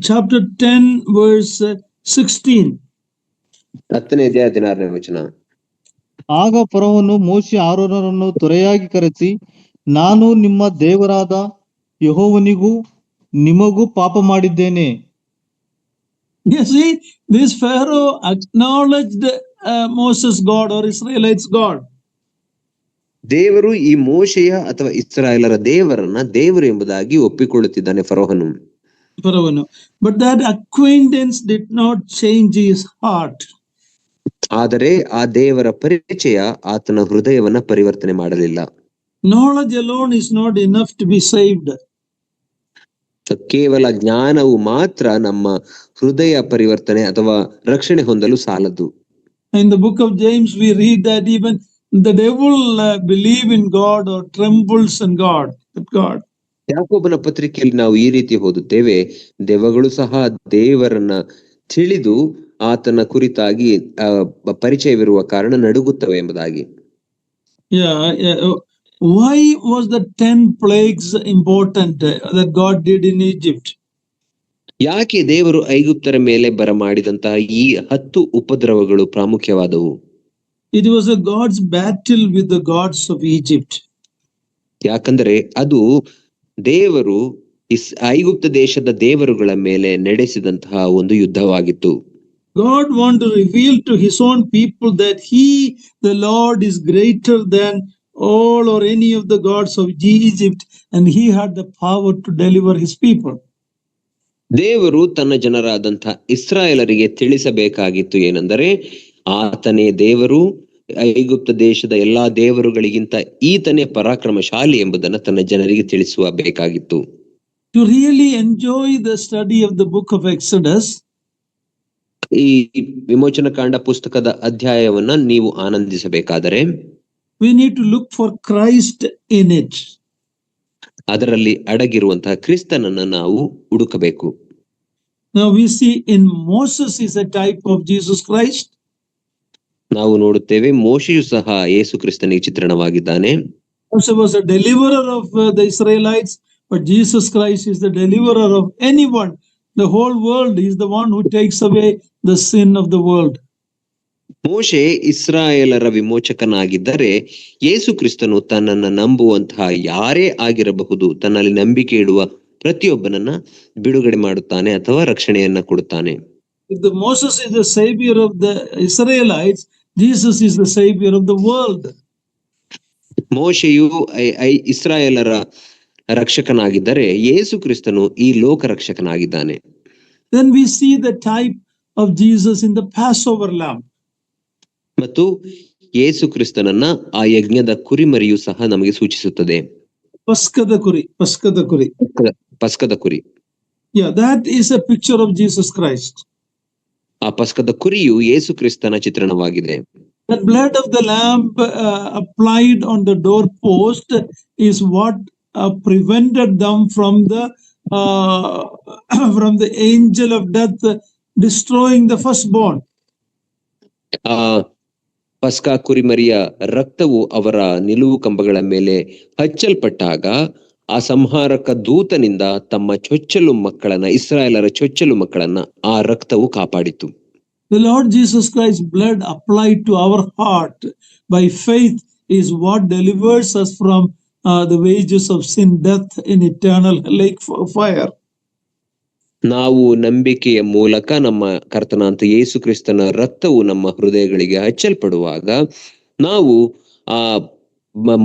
Chapter 10 verse 16. 10ನೇ ಅಧ್ಯಾಯ 16ನೇ ವಚನ. ಆಗ ಫರೋಹನು ಮೋಶೆ ಆರೋನರನ್ನು ತ್ವರೆಯಾಗಿ ಕರೆಸಿ, ನಾನು ನಿಮ್ಮ ದೇವರಾದ ಯೆಹೋವನಿಗೂ ನಿಮಗೂ ಪಾಪ ಮಾಡಿದ್ದೇನೆ. You see, this Pharaoh acknowledged Moses God or Israelites God. ದೇವರು ಈ ಮೋಶೆಯ ಅಥವಾ ಇಸ್ರಾಯೇಲರ ದೇವರನ್ನ ದೇವರು ಎಂಬುದಾಗಿ ಒಪ್ಪಿಕೊಳ್ಳುತ್ತಿದ್ದಾನೆ ಫರೋಹನು. But that acquaintance did not change his heart. ಆದರೆ ಆ ದೇವರ ಪರಿಚಯ ಆತನ ಹೃದಯವನ್ನ ಪರಿವರ್ತನೆ ಮಾಡಲಿಲ್ಲ. Knowledge alone is not enough to be saved. ಕೇವಲ ಜ್ಞಾನವು ಮಾತ್ರ ನಮ್ಮ ಹೃದಯ ಪರಿವರ್ತನೆ ಅಥವಾ ರಕ್ಷಣೆ ಹೊಂದಲು ಸಾಲದು. In the book of James we read that even the devil believe in God or trembles in God. ಯಾಕೋಬನ ಪತ್ರಿಕೆಯಲ್ಲಿ ನಾವು ಈ ರೀತಿ ಓದುತ್ತೇವೆ, ದೆವ್ವಗಳು ಸಹ ದೇವರನ್ನ ತಿಳಿದು ಆತನ ಕುರಿತಾಗಿ ಪರಿಚಯವಿರುವ ಕಾರಣ ನಡುಗುತ್ತವೆ ಎಂಬುದಾಗಿ. Why was the 10 plagues important that God did in Egypt? ಯಾಕೆ ದೇವರು ಐಗುಪ್ತರ ಮೇಲೆ ಬರಮಾಡಿದಂತಹ ಈ 10 ಉಪದ್ರವಗಳು ಪ್ರಾಮುಖ್ಯವಾದವು? It was a God's battle with the gods of Egypt. ಯಾಕಂದರೆ ಅದು ದೇವರು ಐಗುಪ್ತ ದೇಶದ ದೇವರುಗಳ ಮೇಲೆ ನಡೆಸಿದಂತಹ ಒಂದು ಯುದ್ಧವಾಗಿತ್ತು. God wanted to reveal to his own people that he, the Lord, is greater than all or any of the gods of Egypt, and he had the power to deliver his people. ದೇವರು ತನ್ನ ಜನರಾದಂತಹ ಇಸ್ರಾಯೇಲರಿಗೆ ತಿಳಿಸಬೇಕಾಗಿತ್ತು ಏನೆಂದರೆ, ಆತನೇ ದೇವರು, ಐಗುಪ್ತ ದೇಶದ ಎಲ್ಲಾ ದೇವರುಗಳಿಗಿಂತ ಈತನೇ ಪರಾಕ್ರಮಶಾಲಿ ಎಂಬುದನ್ನು ತನ್ನ ಜನರಿಗೆ ತಿಳಿಸಬೇಕಾಗಿತ್ತು. To really enjoy the study of the book of Exodus, ಈ ವಿಮೋಚನ ಕಾಂಡ ಪುಸ್ತಕದ ಅಧ್ಯಾಯವನ್ನ ನೀವು ಆನಂದಿಸಬೇಕಾದರೆ we need to look for Christ in it. ಅದರಲ್ಲಿ ಅಡಗಿರುವಂತಹ ಕ್ರಿಸ್ತನನ್ನ ನಾವು ಹುಡುಕಬೇಕು. Now we see in Moses is a type of Jesus Christ. ನಾವು ನೋಡುತ್ತೇವೆ ಮೋಶೆಯು ಸಹ ಯೇಸು ಕ್ರಿಸ್ತನಿಗೆ ಚಿತ್ರಣವಾಗಿದ್ದಾನೆ. Moses was a deliverer of the Israelites, but Jesus Christ is the deliverer of anyone. The whole world is the one who takes away the sin of the world. ಮೋಶೆ ಇಸ್ರಾಯೇಲರ ವಿಮೋಚಕನಾಗಿದ್ದರೆ, ಯೇಸು ಕ್ರಿಸ್ತನು ತನ್ನನ್ನ ನಂಬುವಂತಹ ಯಾರೇ ಆಗಿರಬಹುದು, ತನ್ನಲ್ಲಿ ನಂಬಿಕೆ ಇಡುವ ಪ್ರತಿಯೊಬ್ಬನನ್ನ ಬಿಡುಗಡೆ ಮಾಡುತ್ತಾನೆ ಅಥವಾ ರಕ್ಷಣೆಯನ್ನ ಕೊಡುತ್ತಾನೆ. If the Moses is the savior of the Israelites, Jesus is the savior of the world. ಮೋಶೆಯು ಇಸ್ರಾಯೇಲರ ರಕ್ಷಕನಾಗಿದ್ದರೆ, ಯೇಸು ಕ್ರಿಸ್ತನು ಈ ಲೋಕ ರಕ್ಷಕನಾಗಿದ್ದಾನೆ. Then we see the type of Jesus in the Passover lamb. ಮತ್ತು ಯೇಸು ಕ್ರಿಸ್ತನನ್ನ ಆ ಯಜ್ಞದ ಕುರಿಮರಿಯು ಸಹ ನಮಗೆ ಸೂಚಿಸುತ್ತದೆ. ಪಸ್ಕದ ಕುರಿ. Yeah, that is a picture of Jesus Christ. ಆ ಪಸ್ಕದ ಕುರಿಯು ಯೇಸು ಕ್ರಿಸ್ತನ ಚಿತ್ರಣವಾಗಿದೆ. The blood of the lamb applied on the doorpost is what prevented them from the angel of death destroying the firstborn. ಪಸ್ಕಾ ಕುರಿಮರಿಯ ರಕ್ತವು ಅವರ ನಿಲುವು ಕಂಬಗಳ ಮೇಲೆ ಹಚ್ಚಲ್ಪಟ್ಟಾಗ ಆ ಸಂಹಾರಕ ದೂತನಿಂದ ತಮ್ಮ ಚೊಚ್ಚಲು ಮಕ್ಕಳನ್ನ, ಇಸ್ರಾಯೇಲರ ಚೊಚ್ಚಲು ಮಕ್ಕಳನ್ನ ಆ ರಕ್ತವು ಕಾಪಾಡಿತು. The Lord Jesus Christ's blood applied to our heart by faith is what delivers us from the wages of sin, death in eternal lake fire. ನಾವು ನಂಬಿಕೆಯ ಮೂಲಕ ನಮ್ಮ ಕರ್ತನಾದ ಯೇಸು ಕ್ರಿಸ್ತನ ರಕ್ತವು ನಮ್ಮ ಹೃದಯಗಳಿಗೆ ಹಚ್ಚಲ್ಪಡುವಾಗ ನಾವು ಆ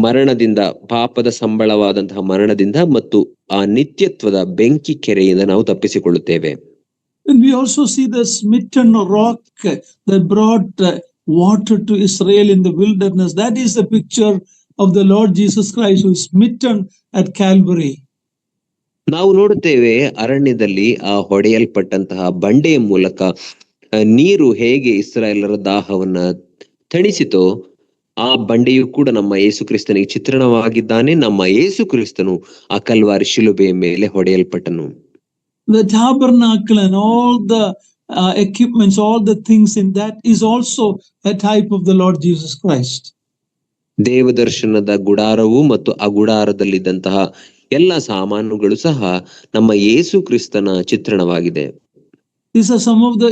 ಮರಣದಿಂದ, ಪಾಪದ ಸಂಬಳವಾದಂತಹ ಮರಣದಿಂದ ಮತ್ತು ಆ ನಿತ್ಯತ್ವದ ಬೆಂಕಿ ಕೆರೆಯಿಂದ ನಾವು ತಪ್ಪಿಸಿಕೊಳ್ಳುತ್ತೇವೆ. And we also see the smitten rock that brought water to Israel in the wilderness. That is the picture of the Lord Jesus Christ who is smitten at Calvary. ನಾವು ನೋಡುತ್ತೇವೆ ಅರಣ್ಯದಲ್ಲಿ ಆ ಹೊಡೆಯಲ್ಪಟ್ಟಂತಹ ಬಂಡೆಯ ಮೂಲಕ ನೀರು ಹೇಗೆ ಇಸ್ರಾಯೇಲರ ದಾಹವನ್ನ ತಣಿಸಿತೋ, ಆ ಬಂಡೆಯು ಕೂಡ ನಮ್ಮ ಯೇಸು ಕ್ರಿಸ್ತನಿಗೆ ಚಿತ್ರಣವಾಗಿದ್ದಾನೆ. ನಮ್ಮ ಯೇಸು ಕ್ರಿಸ್ತನು ಆ ಕಲ್ವಾರಿ ಶಿಲುಬೆಯ ಮೇಲೆ ಹೊಡೆಯಲ್ಪಟ್ಟನು. The tabernacle and all the equipments, all the things in that is also a type of the Lord Jesus Christ. ದೇವದರ್ಶನದ ಗುಡಾರವು ಮತ್ತು ಆ ಗುಡಾರದಲ್ಲಿದ್ದಂತಹ ಎಲ್ಲ ಸಾಮಾನುಗಳು ಸಹ ನಮ್ಮ ಯೇಸು ಕ್ರಿಸ್ತನ ಚಿತ್ರಣವಾಗಿದೆ. These are some of the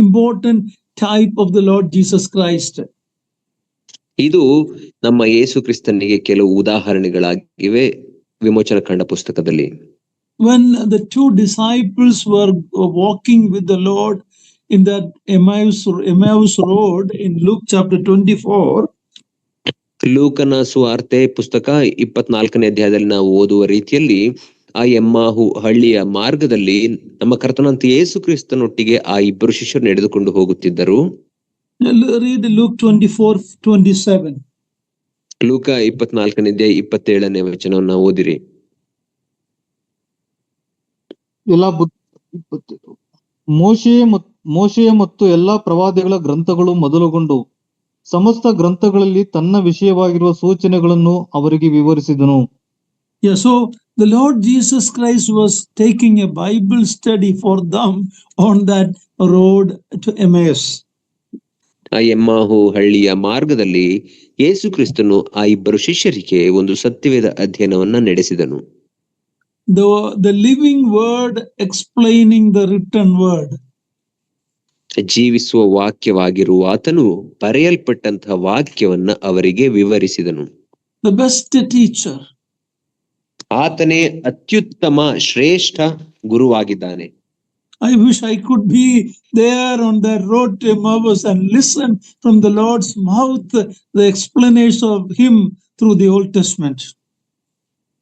important type of the Lord Jesus Christ. ಇದು ನಮ್ಮ ಯೇಸು ಕ್ರಿಸ್ತನಿಗೆ ಕೆಲವು ಉದಾಹರಣೆಗಳಾಗಿವೆ ವಿಮೋಚನ ಕಂಡ ಪುಸ್ತಕದಲ್ಲಿ. When the two disciples were walking with the Lord in that Emmaus road in Luke chapter 24, ಲೂಕನ ಸುವಾರ್ತೆ ಪುಸ್ತಕ 24ನೇ ಅಧ್ಯಾಯದಲ್ಲಿ ನಾವು ಓದುವ ರೀತಿಯಲ್ಲಿ ಆ ಎಮ್ಮಾಹು ಹಳ್ಳಿಯ ಮಾರ್ಗದಲ್ಲಿ ನಮ್ಮ ಕರ್ತನಂತ ಯೇಸು ಕ್ರಿಸ್ತನೊಟ್ಟಿಗೆ ಆ ಇಬ್ಬರು ಶಿಷ್ಯರು ನಡೆದುಕೊಂಡು ಹೋಗುತ್ತಿದ್ದರು. read Luke 24:27. ಲೂಕ 24ನೇ ಅಧ್ಯಾಯ 27ನೇ ವಚನವನ್ನು ಓದಿರಿ. ಮೋಶೆಯ ಮತ್ತು ಎಲ್ಲಾ ಪ್ರವಾದಿಗಳ ಗ್ರಂಥಗಳು ಮೊದಲುಗೊಂಡು ಸಮಸ್ತ ಗ್ರಂಥಗಳಲ್ಲಿ ತನ್ನ ವಿಷಯವಾಗಿರುವ ಸೂಚನೆಗಳನ್ನು ಅವರಿಗೆ ವಿವರಿಸಿದನು. Yeah, so the Lord Jesus Christ was taking a Bible study for them on that road to Emmaus. ಆ ಎಮ್ಮಾಹು ಹಳ್ಳಿಯ ಮಾರ್ಗದಲ್ಲಿ ಯೇಸು ಕ್ರಿಸ್ತನು ಆ ಇಬ್ಬರು ಶಿಷ್ಯರಿಗೆ ಒಂದು ಸತ್ಯವೇದ ಅಧ್ಯಯನವನ್ನ ನಡೆಸಿದನು. The living word explaining the written word. ಜೀವಿಸುವ ವಾಕ್ಯವಾಗಿರುವ ಆತನು ಬರೆಯಲ್ಪಟ್ಟಂತಹ ವಾಕ್ಯವನ್ನ ಅವರಿಗೆ ವಿವರಿಸಿದನು. The best teacher. ಆತನೇ ಅತ್ಯುತ್ತಮ ಶ್ರೇಷ್ಠ ಗುರುವಾಗಿದ್ದಾನೆ. I wish I could be there on that road to Emmaus and listen from the Lord's mouth the explanation of him through the Old Testament.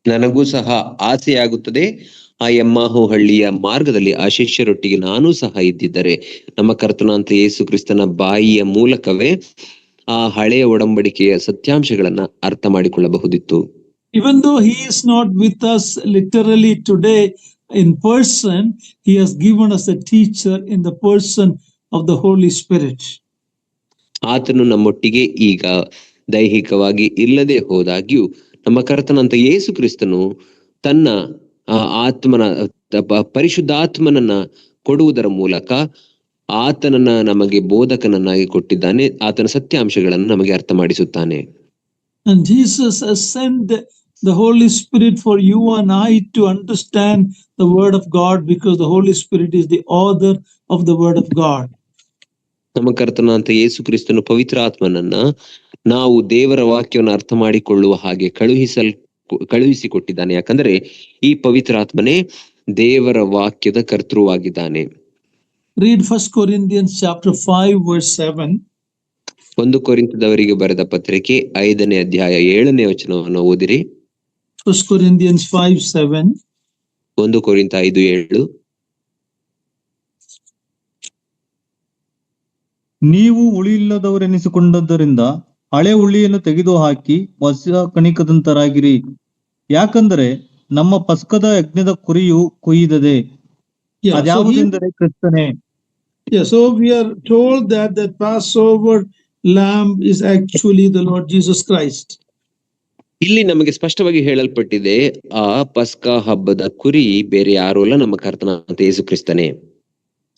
ನನಗೂ ಸಹ ಆಸೆಯಾಗುತ್ತದೆ ಆ ಎಮ್ಮಾಹು ಹಳ್ಳಿಯ ಮಾರ್ಗದಲ್ಲಿ ಆ ಶಿಷ್ಯರೊಟ್ಟಿಗೆ ನಾನೂ ಸಹ ಇದ್ದಿದ್ದರೆ ನಮ್ಮ ಕರ್ತನಾಂತ ಯೇಸು ಕ್ರಿಸ್ತನ ಬಾಯಿಯ ಮೂಲಕವೇ ಆ ಹಳೆಯ ಒಡಂಬಡಿಕೆಯ ಸತ್ಯಾಂಶಗಳನ್ನ ಅರ್ಥ ಮಾಡಿಕೊಳ್ಳಬಹುದಿತ್ತು. Even though he is not with us literally today in person, he has given us a teacher in the person of the Holy Spirit. ಆತನು ನಮ್ಮೊಟ್ಟಿಗೆ ಈಗ ದೈಹಿಕವಾಗಿ ಇಲ್ಲದೆ ಹೋದಾಗ್ಯೂ ನಮ್ಮ ಕರ್ತನಂತ ಯೇಸು ಕ್ರಿಸ್ತನು ತನ್ನ ಆತ್ಮನ ಪರಿಶುದ್ಧಾತ್ಮನನ್ನ ಕೊಡುವುದರ ಮೂಲಕ ಆತನನ್ನ ನಮಗೆ ಬೋಧಕನನ್ನಾಗಿ ಕೊಟ್ಟಿದ್ದಾನೆ. ಆತನ ಸತ್ಯಾಂಶಗಳನ್ನು ನಮಗೆ ಅರ್ಥ ಮಾಡಿಸುತ್ತಾನೆ. And Jesus has sent the Holy Spirit for you and I to understand the word of God, because the Holy Spirit is the author of the word of God. ನಮ್ಮ ಕರ್ತನಾಂತ ಯೇಸು ಕ್ರಿಸ್ತನು ಪವಿತ್ರ ಆತ್ಮನನ್ನ ನಾವು ದೇವರ ವಾಕ್ಯವನ್ನು ಅರ್ಥ ಮಾಡಿಕೊಳ್ಳುವ ಹಾಗೆ ಕಳುಹಿಸಿಕೊಟ್ಟಿದ್ದಾನೆ. ಯಾಕಂದ್ರೆ ಈ ಪವಿತ್ರ ಆತ್ಮನೇ ದೇವರ ವಾಕ್ಯದ ಕರ್ತೃವಾಗಿದ್ದಾನೆ. Read 1 Corinthians chapter 5 verse 7. 1 ಕೊರಿಂಥದವರಿಗೆ ಬರೆದ ಪತ್ರಿಕೆ 5ನೇ ಅಧ್ಯಾಯ 7ನೇ ವಚನವನ್ನು ಓದಿರಿ. 1 Corinthians 5:7. 1 ಕೊರಿಂಥ 5:7. ನೀವು ಉಳಿಯಿಲ್ಲದವರೆನಿಸಿಕೊಂಡದ್ದರಿಂದ ಹಳೆ ಉಳಿಯನ್ನು ತೆಗೆದುಹಾಕಿ ಹೊಸ ಕಣಿಕದಂತರಾಗಿರಿ. ಯಾಕಂದರೆ ನಮ್ಮ ಪಸ್ಕದ ಯಜ್ಞದ ಕುರಿಯು ಕೊಯ್ದದೆ, ಅದ್ಯಾವುದೆಂದರೆ ಕ್ರಿಸ್ತನೇ. So we are told that the Passover lamb is actually the Lord Jesus Christ. ಇಲ್ಲಿ ನಮಗೆ ಸ್ಪಷ್ಟವಾಗಿ ಹೇಳಲ್ಪಟ್ಟಿದೆ, ಆ ಪಸ್ಕ ಹಬ್ಬದ ಕುರಿ ಬೇರೆ ಯಾರೂ ಅಲ್ಲ, ನಮ್ಮ ಕರ್ತನಾದ ಯೇಸು ಕ್ರಿಸ್ತನೇ.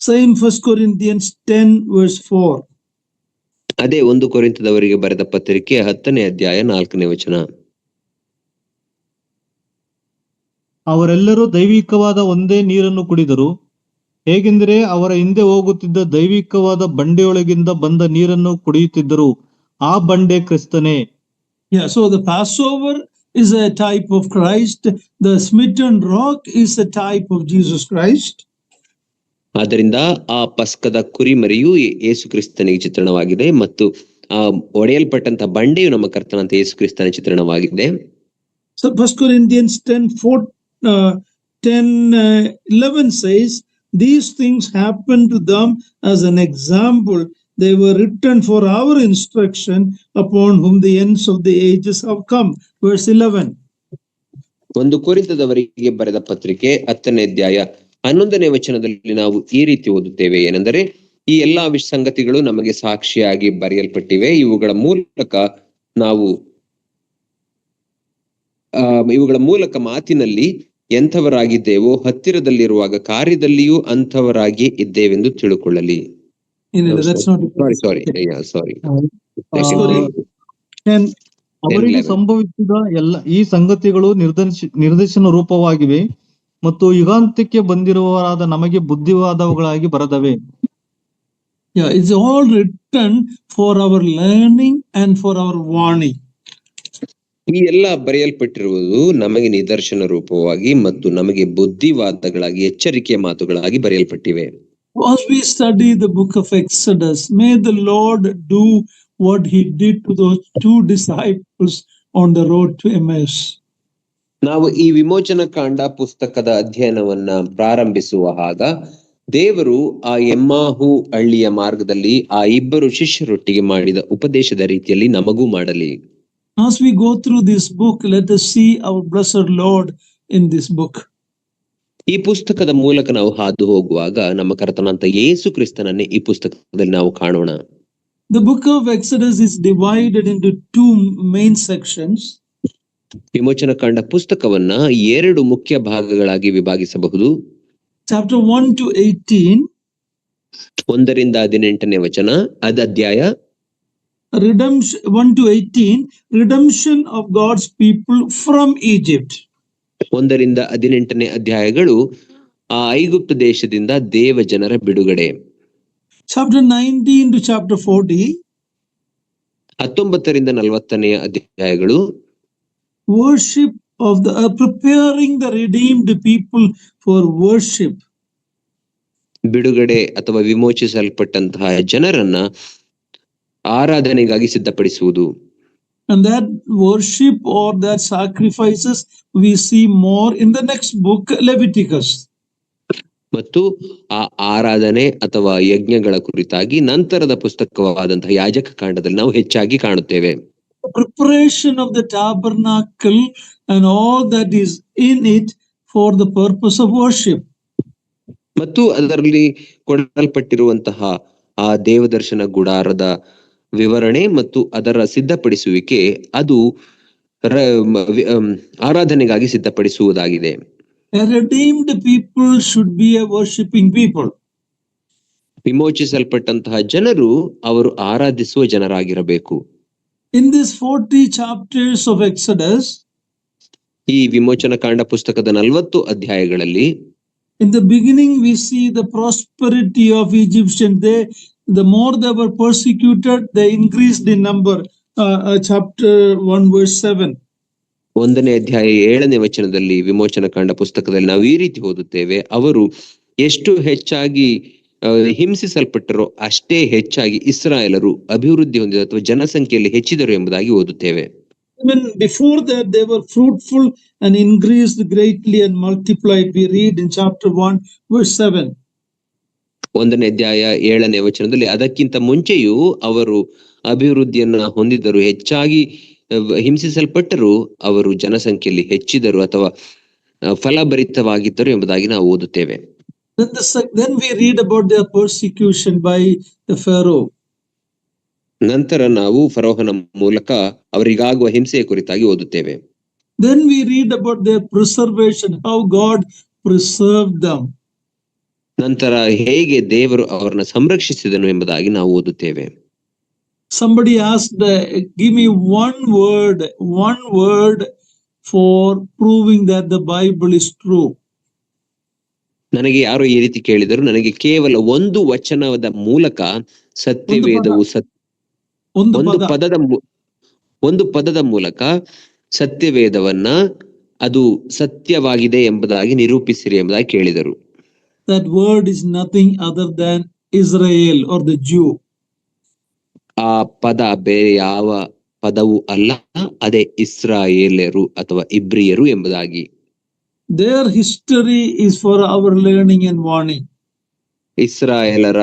Same 1 Corinthians 10 verse 4. ಅದೇ 1 ಕೊರಿಂಥದವರಿಗೆ ಬರೆದ ಪತ್ರಿಕೆ 10ನೇ ಅಧ್ಯಾಯ 4ನೇ ವಚನ. ಅವರೆಲ್ಲರೂ ದೈವಿಕವಾದ ಒಂದೇ ನೀರನ್ನು ಕುಡಿದರು, ಹೇಗೆಂದರೆ ಅವರ ಹಿಂದೆ ಹೋಗುತ್ತಿದ್ದ ದೈವಿಕವಾದ ಬಂಡೆಯೊಳಗಿಂದ ಬಂದ ನೀರನ್ನು ಕುಡಿಯುತ್ತಿದ್ದರು. ಆ ಬಂಡೆ ಕ್ರಿಸ್ತನೇ. So the Passover is a type of Christ. The smitten rock is a type of Jesus Christ. ಆದ್ದರಿಂದ ಆ ಪಸ್ಕದ ಕುರಿಮರಿಯು ಯೇಸು ಕ್ರಿಸ್ತನಿಗೆ ಚಿತ್ರಣವಾಗಿದೆ ಮತ್ತು ಆ ಒಡೆಯಲ್ಪಟ್ಟಂತ ಬಂಡೆಯು ನಮ್ಮ ಕರ್ತನಂತ ಯೇಸು ಕ್ರಿಸ್ತನ ಚಿತ್ರಣವಾಗಿದೆ. So 1 Corinthians 10:11 says, these things happened to them as an example. They were written for our instruction, upon whom the ends of the ages have come. Verse 11. 1 ಕೊರಿಂಥದವರಿಗೆ ಬರೆದ ಪತ್ರಿಕೆ 10ನೇ ಅಧ್ಯಾಯ 11ನೇ ವಚನದಲ್ಲಿ ನಾವು ಈ ರೀತಿ ಓದುತ್ತೇವೆ, ಏನೆಂದರೆ ಈ ಎಲ್ಲಾ ಸಂಗತಿಗಳು ನಮಗೆ ಸಾಕ್ಷಿಯಾಗಿ ಬರೆಯಲ್ಪಟ್ಟಿವೆ. ಇವುಗಳ ಮೂಲಕ ಮಾತಿನಲ್ಲಿ ಎಂಥವರಾಗಿದ್ದೇವೋ ಹತ್ತಿರದಲ್ಲಿರುವಾಗ ಕಾರ್ಯದಲ್ಲಿಯೂ ಅಂಥವರಾಗಿ ಇದ್ದೇವೆಂದು ತಿಳುಕೊಳ್ಳಲಿ. ಅವರಿಗೆ ಸಂಭವಿಸಿದ ಈ ಸಂಗತಿಗಳು ನಿರ್ದೇಶನ ರೂಪವಾಗಿವೆ ಮತ್ತು ಯುಗಾಂತ್ಯಕ್ಕೆ ಬಂದಿರುವವರಾದ ನಮಗೆ ಬುದ್ಧಿವಾದವುಗಳಾಗಿ ಬರದವೆ. Yeah, it's all written for our learning and for our warning. ಈ ಎಲ್ಲ ಬರೆಯಲ್ಪಟ್ಟಿರುವುದು ನಮಗೆ ನಿದರ್ಶನ ರೂಪವಾಗಿ ಮತ್ತು ನಮಗೆ ಬುದ್ಧಿವಾದಗಳಾಗಿ ಎಚ್ಚರಿಕೆಯ ಮಾತುಗಳಾಗಿ ಬರೆಯಲ್ಪಟ್ಟಿವೆ. As we study the book of Exodus, may the Lord do what he did to those two disciples on the road to Emmaus. ನಾವು ಈ ವಿಮೋಚನ ಕಾಂಡ ಪುಸ್ತಕದ ಅಧ್ಯಯನವನ್ನ ಪ್ರಾರಂಭಿಸುವ ಆಗ ದೇವರು ಆ ಎಮ್ಮಾಹು ಹಳ್ಳಿಯ ಮಾರ್ಗದಲ್ಲಿ ಆ ಇಬ್ಬರು ಶಿಷ್ಯರೊಟ್ಟಿಗೆ ಮಾಡಿದ ಉಪದೇಶದ ರೀತಿಯಲ್ಲಿ ನಮಗೂ ಮಾಡಲಿ. As we go through this book, let us see our blessed Lord in this book. ಈ ಪುಸ್ತಕದ ಮೂಲಕ ನಾವು ಹಾದು ಹೋಗುವಾಗ ನಮ್ಮ ಕರ್ತನಾದಂತ ಯೇಸು ಕ್ರಿಸ್ತನನ್ನೇ ಈ ಪುಸ್ತಕದಲ್ಲಿ ನಾವು ಕಾಣೋಣ. The book of Exodus is divided into two main sections. ವಿಮೋಚನ ಕಾಂಡ ಪುಸ್ತಕವನ್ನ ಎರಡು ಮುಖ್ಯ ಭಾಗಗಳಾಗಿ ವಿಭಾಗಿಸಬಹುದು. Chapter 1 to 18. 1ರಿಂದ 18ನೇ ವಚನ, ಅದ ಅಧ್ಯಾಯ. Redemption 1 to 18, redemption of God's people from Egypt. 1ರಿಂದ 18ನೇ ಅಧ್ಯಾಯಗಳು ಆ ಐಗುಪ್ತ ದೇಶದಿಂದ ದೇವ ಜನರ ಬಿಡುಗಡೆ. Chapter 19 to chapter 40. 19ರಿಂದ 40ನೇ ಅಧ್ಯಾಯಗಳು Worship of the preparing the redeemed people for worship. ಬಿಡುಗಡೆ ಅಥವಾ ವಿಮೋಚಿಸಲ್ಪಟ್ಟಂತಹ ಜನರನ್ನ ಆರಾಧನೆಗಾಗಿ ಸಿದ್ಧಪಡಿಸುವುದು. And that worship or that sacrifices we see more in the next book, Leviticus. ಮತ್ತು ಆ ಆರಾಧನೆ ಅಥವಾ ಯಜ್ಞಗಳ ಕುರಿತಾಗಿ ನಂತರದ ಪುಸ್ತಕವಾದಂತಹ ಯಾಜಕ ಕಾಂಡದಲ್ಲಿ ನಾವು ಹೆಚ್ಚಾಗಿ ಕಾಣುತ್ತೇವೆ. Preparation of the tabernacle and all that is in it for the purpose of worship. ಮತ್ತು ಅದರಲ್ಲಿ ಕೊಡಲ್ಪಟ್ಟಿರುವಂತಹ ಆ ದೇವದರ್ಶನ ಗುಡಾರದ ವಿವರಣೆ ಮತ್ತು ಅದರ ಸಿದ್ಧಪಡಿಸುವಿಕೆ ಅದು ಆರಾಧನೆಗಾಗಿ ಸಿದ್ಧಪಡಿಸುವುದಾಗಿದೆ. A redeemed people should be a worshiping people. ವಿಮೋಚಿಸಲ್ಪಟ್ಟಂತಹ ಜನರು ಅವರು ಆರಾಧಿಸುವ ಜನರಾಗಿರಬೇಕು. In these 40 chapters of Exodus, ಈ ವಿಮೋಚನ ಕಾಂಡ ಪುಸ್ತಕದ 40 ಅಧ್ಯಾಯಗಳಲ್ಲಿ in the beginning we see the prosperity of Egyptians. The more they were persecuted, they increased in number. Chapter 1 verse 7. 1ನೇ ಅಧ್ಯಾಯ 7ನೇ ವಚನದಲ್ಲಿ ವಿಮೋಚನ ಕಾಂಡ ಪುಸ್ತಕದಲ್ಲಿ ನಾವು ಈ ರೀತಿ ಓದುತ್ತೇವೆ, ಅವರು ಎಷ್ಟು ಹೆಚ್ಚಾಗಿ ಹಿಂಸಿಸಲ್ಪಟ್ಟರೋ ಅಷ್ಟೇ ಹೆಚ್ಚಾಗಿ ಇಸ್ರಾಯೇಲರು ಅಭಿವೃದ್ಧಿ ಹೊಂದಿದ ಅಥವಾ ಜನಸಂಖ್ಯೆಯಲ್ಲಿ ಹೆಚ್ಚಿದರು ಎಂಬುದಾಗಿ ಓದುತ್ತೇವೆ. Even before that, they were fruitful and increased greatly and multiplied. We read in chapter 1 verse 7. 1ನೇ ಅಧ್ಯಾಯ 7ನೇ ವಚನದಲ್ಲಿ ಅದಕ್ಕಿಂತ ಮುಂಚೆಯೂ ಅವರು ಅಭಿವೃದ್ಧಿಯನ್ನ ಹೊಂದಿದರು, ಹೆಚ್ಚಾಗಿ ಹಿಂಸಿಸಲ್ಪಟ್ಟರು, ಅವರು ಜನಸಂಖ್ಯೆಯಲ್ಲಿ ಹೆಚ್ಚಿದರು ಅಥವಾ ಫಲಭರಿತವಾಗಿದ್ದರು ಎಂಬುದಾಗಿ ನಾವು ಓದುತ್ತೇವೆ. Then we read about their persecution by the Pharaoh. ನಂತರ ನಾವು ಫರೋಹನ ಮೂಲಕ ಅವರಿಗಾಗುವ ಹಿಂಸೆಯ ಕುರಿತಾಗಿ ಓದುತ್ತೇವೆ. Then we read about their preservation, how God preserved them. ನಂತರ ಹೇಗೆ ದೇವರು ಅವರನ್ನು ಸಂರಕ್ಷಿಸಿದನು ಎಂಬುದಾಗಿ ನಾವು ಓದುತ್ತೇವೆ. Somebody asked, give me one word for proving that the Bible is true. ನನಗೆ ಯಾರೋ ಈ ರೀತಿ ಕೇಳಿದರು, ನನಗೆ ಕೇವಲ ಒಂದು ವಚನದ ಮೂಲಕ ಸತ್ಯವೇದವು ಒಂದು ಪದದ ಮೂಲಕ ಸತ್ಯವೇದವನ್ನ ಅದು ಸತ್ಯವಾಗಿದೆ ಎಂಬುದಾಗಿ ನಿರೂಪಿಸಿರಿ ಎಂಬುದಾಗಿ ಕೇಳಿದರು. That word is nothing other than Israel or the Jew. ಆ ಪದ ಬೇರೆ ಯಾವ ಪದವು ಅಲ್ಲ, ಅದೇ ಇಸ್ರಾಯೇಲರು ಅಥವಾ ಇಬ್ರಿಯರು ಎಂಬುದಾಗಿ. Their history is for our learning and warning. ಇಸ್ರಾಯೇಲರ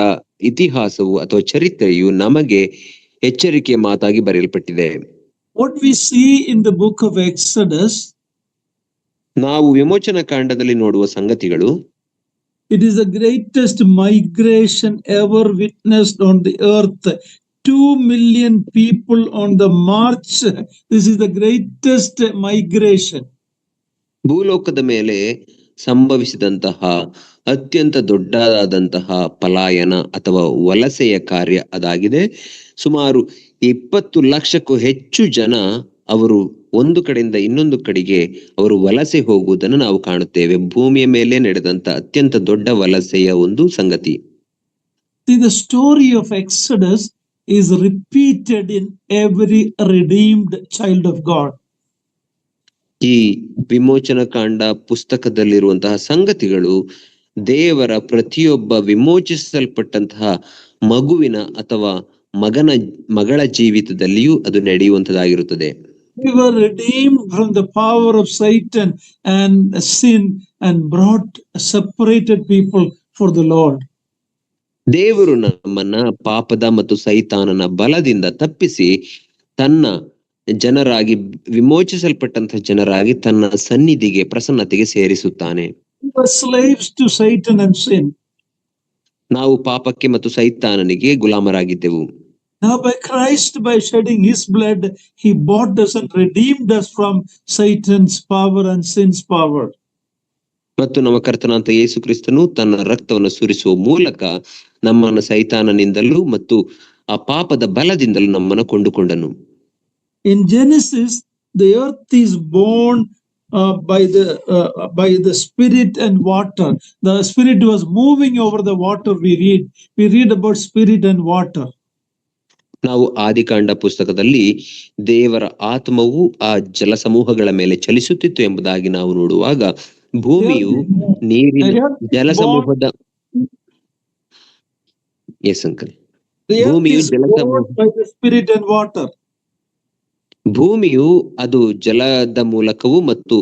ಇತಿಹಾಸವು ಅಥವಾ ಚರಿತ್ರೆಯು ನಮಗೆ ಎಚ್ಚರಿಕೆಯ ಮಾತಾಗಿ ಬರೆಯಲ್ಪಟ್ಟಿದೆ. What we see in the book of Exodus, ನಾವು ವಿಮೋಚನ ಕಾಂಡದಲ್ಲಿ ನೋಡುವ ಸಂಗತಿಗಳು, it is the greatest migration ever witnessed on the earth. 2 million people on the march. This is the greatest migration. ಭೂಲೋಕದ ಮೇಲೆ ಸಂಭವಿಸಿದಂತಹ ಅತ್ಯಂತ ದೊಡ್ಡದಾದಂತಹ ಪಲಾಯನ ಅಥವಾ ವಲಸೆಯ ಕಾರ್ಯ ಅದಾಗಿದೆ. ಸುಮಾರು 20 ಲಕ್ಷಕ್ಕೂ ಹೆಚ್ಚು ಜನ ಅವರು ಒಂದು ಕಡೆಯಿಂದ ಇನ್ನೊಂದು ಕಡೆಗೆ ಅವರು ವಲಸೆ ಹೋಗುವುದನ್ನು ನಾವು ಕಾಣುತ್ತೇವೆ. ಭೂಮಿಯ ಮೇಲೆ ನಡೆದಂತ ಅತ್ಯಂತ ದೊಡ್ಡ ವಲಸೆಯ ಒಂದು ಸಂಗತಿ. See, the story of Exodus is repeated in every redeemed child of God. ಈ ವಿಮೋಚನ ಕಾಂಡ ಪುಸ್ತಕದಲ್ಲಿರುವಂತಹ ಸಂಗತಿಗಳು ದೇವರ ಪ್ರತಿಯೊಬ್ಬ ವಿಮೋಚಿಸಲ್ಪಟ್ಟಂತಹ ಮಗುವಿನ ಅಥವಾ ಮಗಳ ಜೀವಿತದಲ್ಲಿಯೂ ಅದು ನಡೆಯುವಂತದ್ದಾಗಿರುತ್ತದೆ. We were redeemed from the power of Satan and sin and brought separated people for the Lord. ದೇವರು ನಮ್ಮನ್ನ ಪಾಪದ ಮತ್ತು ಸೈತಾನನ ಬಲದಿಂದ ತಪ್ಪಿಸಿ ತನ್ನ ಜನರಾಗಿ ವಿಮೋಚಿಸಲ್ಪಟ್ಟಂತಹ ಜನರಾಗಿ ತನ್ನ ಸನ್ನಿಧಿಗೆ ಪ್ರಸನ್ನತೆಗೆ ಸೇರಿಸುತ್ತಾನೆ. We were slaves to Satan and sin. ನಾವು ಪಾಪಕ್ಕೆ ಮತ್ತು ಸೈತಾನನಿಗೆ ಗುಲಾಮರಾಗಿದ್ದೆವು. Now by Christ, by shedding his blood, he bought us and redeemed us from Satan's power and sin's power. ಮತ್ತು ನಮ್ಮ ಕರ್ತನಾದ ಯೇಸು ಕ್ರಿಸ್ತನು ತನ್ನ ರಕ್ತವನ್ನು ಸುರಿಸುವ ಮೂಲಕ ನಮ್ಮನ್ನು ಸೈತಾನನಿಂದಲೂ ಮತ್ತು ಆ ಪಾಪದ ಬಲದಿಂದಲೂ ನಮ್ಮನ್ನು ಕೊಂಡುಕೊಂಡನು. In Genesis, the earth is born by the spirit and water. The spirit was moving over the water. We read about spirit and water. ನಾವು ಆದಿಕಾಂಡ ಪುಸ್ತಕದಲ್ಲಿ ದೇವರ ಆತ್ಮವು ಆ ಜಲಸಮೂಹಗಳ ಮೇಲೆ ಚಲಿಸುತ್ತಿತ್ತು ಎಂಬುದಾಗಿ ನಾವು ನೋಡುವಾಗ ಭೂಮಿಯು ನೀರಿನ ಜಲಸಮೂಹದ ಭೂಮಿಯು spirit and water. ಭೂಮಿಯು ಅದು ಜಲದ ಮೂಲಕವೂ ಮತ್ತು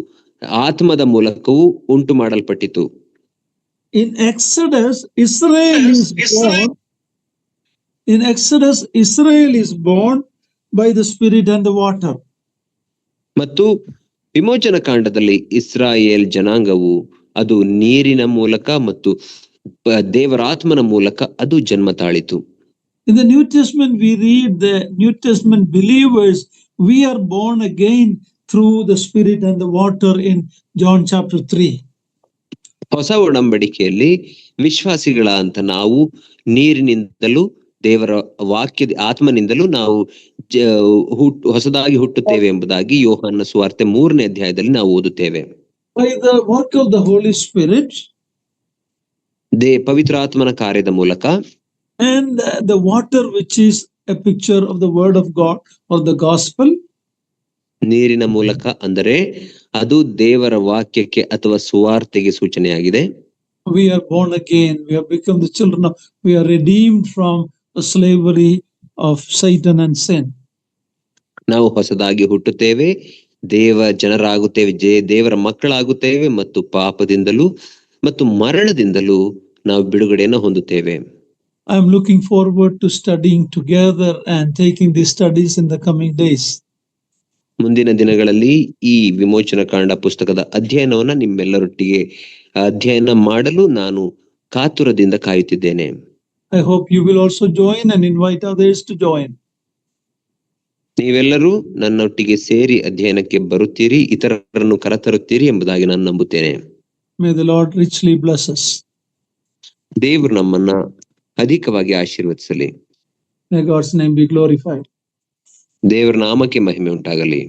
ಆತ್ಮದ ಮೂಲಕವೂ ಉಂಟು ಮಾಡಲ್ಪಟ್ಟಿತು. In Exodus, Israel is born by the spirit and the water. ಮತ್ತು ವಿಮೋಚನ ಕಾಂಡದಲ್ಲಿ ಇಸ್ರಾಯೇಲ್ ಜನಾಂಗವು ಅದು ನೀರಿನ ಮೂಲಕ ಮತ್ತು ದೇವರ ಆತ್ಮನ ಮೂಲಕ ಅದು ಜನ್ಮ ತಾಳಿತು. In the New Testament, we read the New Testament believers, we are born again through the spirit and the water in John chapter 3. ಹೊಸ ಒಡಂಬಡಿಕೆಯಲ್ಲಿ ವಿಶ್ವಾಸಿಗಳ ಅಂತ ನಾವು ನೀರಿನಿಂದಲೂ ದೇವರ ವಾಕ್ಯದ ಆತ್ಮನಿಂದಲೂ ನಾವು ಹೊಸದಾಗಿ ಹುಟ್ಟುತ್ತೇವೆ ಎಂಬುದಾಗಿ ಯೋಹಾನ ಸುವಾರ್ತೆ 3ನೇ ಅಧ್ಯಾಯದಲ್ಲಿ ನಾವು ಓದುತ್ತೇವೆ. By the work of the Holy Spirit, ಪವಿತ್ರ ಆತ್ಮನ ಕಾರ್ಯದ ಮೂಲಕ, and the water which is a picture of the word of God or the gospel, ನೀರಿನ ಮೂಲಕ ಅಂದರೆ ಅದು ದೇವರ ವಾಕ್ಯಕ್ಕೆ ಅಥವಾ ಸುವಾರ್ತೆಗೆ ಸೂಚನೆಯಾಗಿದೆ. We are born again. We have become the children of, we are redeemed from the slavery of Satan and sin. ನಾವು ಹೊಸದಾಗಿ ಹುಟ್ಟುತ್ತೇವೆ, ಜನರಾಗುತ್ತೇವೆ, ದೇವರ ಮಕ್ಕಳಾಗುತ್ತೇವೆ ಮತ್ತು ಪಾಪದಿಂದಲೂ ಮತ್ತು ಮರಣದಿಂದಲೂ ನಾವು ಬಿಡುಗಡೆಯನ್ನು ಹೊಂದುತ್ತೇವೆ. I am looking forward to studying together and taking these studies in the coming days. ಮುಂದಿನ ದಿನಗಳಲ್ಲಿ ಈ ವಿಮೋಚನ ಕಾಂಡ ಪುಸ್ತಕದ ಅಧ್ಯಯನವನ್ನ ನಿಮ್ಮೆಲ್ಲರೊಟ್ಟಿಗೆ ಅಧ್ಯಯನ ಮಾಡಲು ನಾನು ಕಾತುರದಿಂದ ಕಾಯುತ್ತಿದ್ದೇನೆ. I hope you will also join and invite others to join. ನೀವೆಲ್ಲರೂ ನನ್ನೊಟ್ಟಿಗೆ ಸೇರಿ ಅಧ್ಯಯನಕ್ಕೆ ಬರುತ್ತೀರಿ, ಇತರರನ್ನು ಕರೆತರುತ್ತೀರಿ ಎಂಬುದಾಗಿ ನಾನು ನಂಬುತ್ತೇನೆ. May the Lord richly bless us. ದೇವರು ನಮ್ಮನ್ನ ಅಧಿಕವಾಗಿ ಆಶೀರ್ವದಿಸಲಿ. May God's name be glorified. ದೇವರ ನಾಮಕ್ಕೆ ಮಹಿಮೆ ಉಂಟಾಗಲಿ.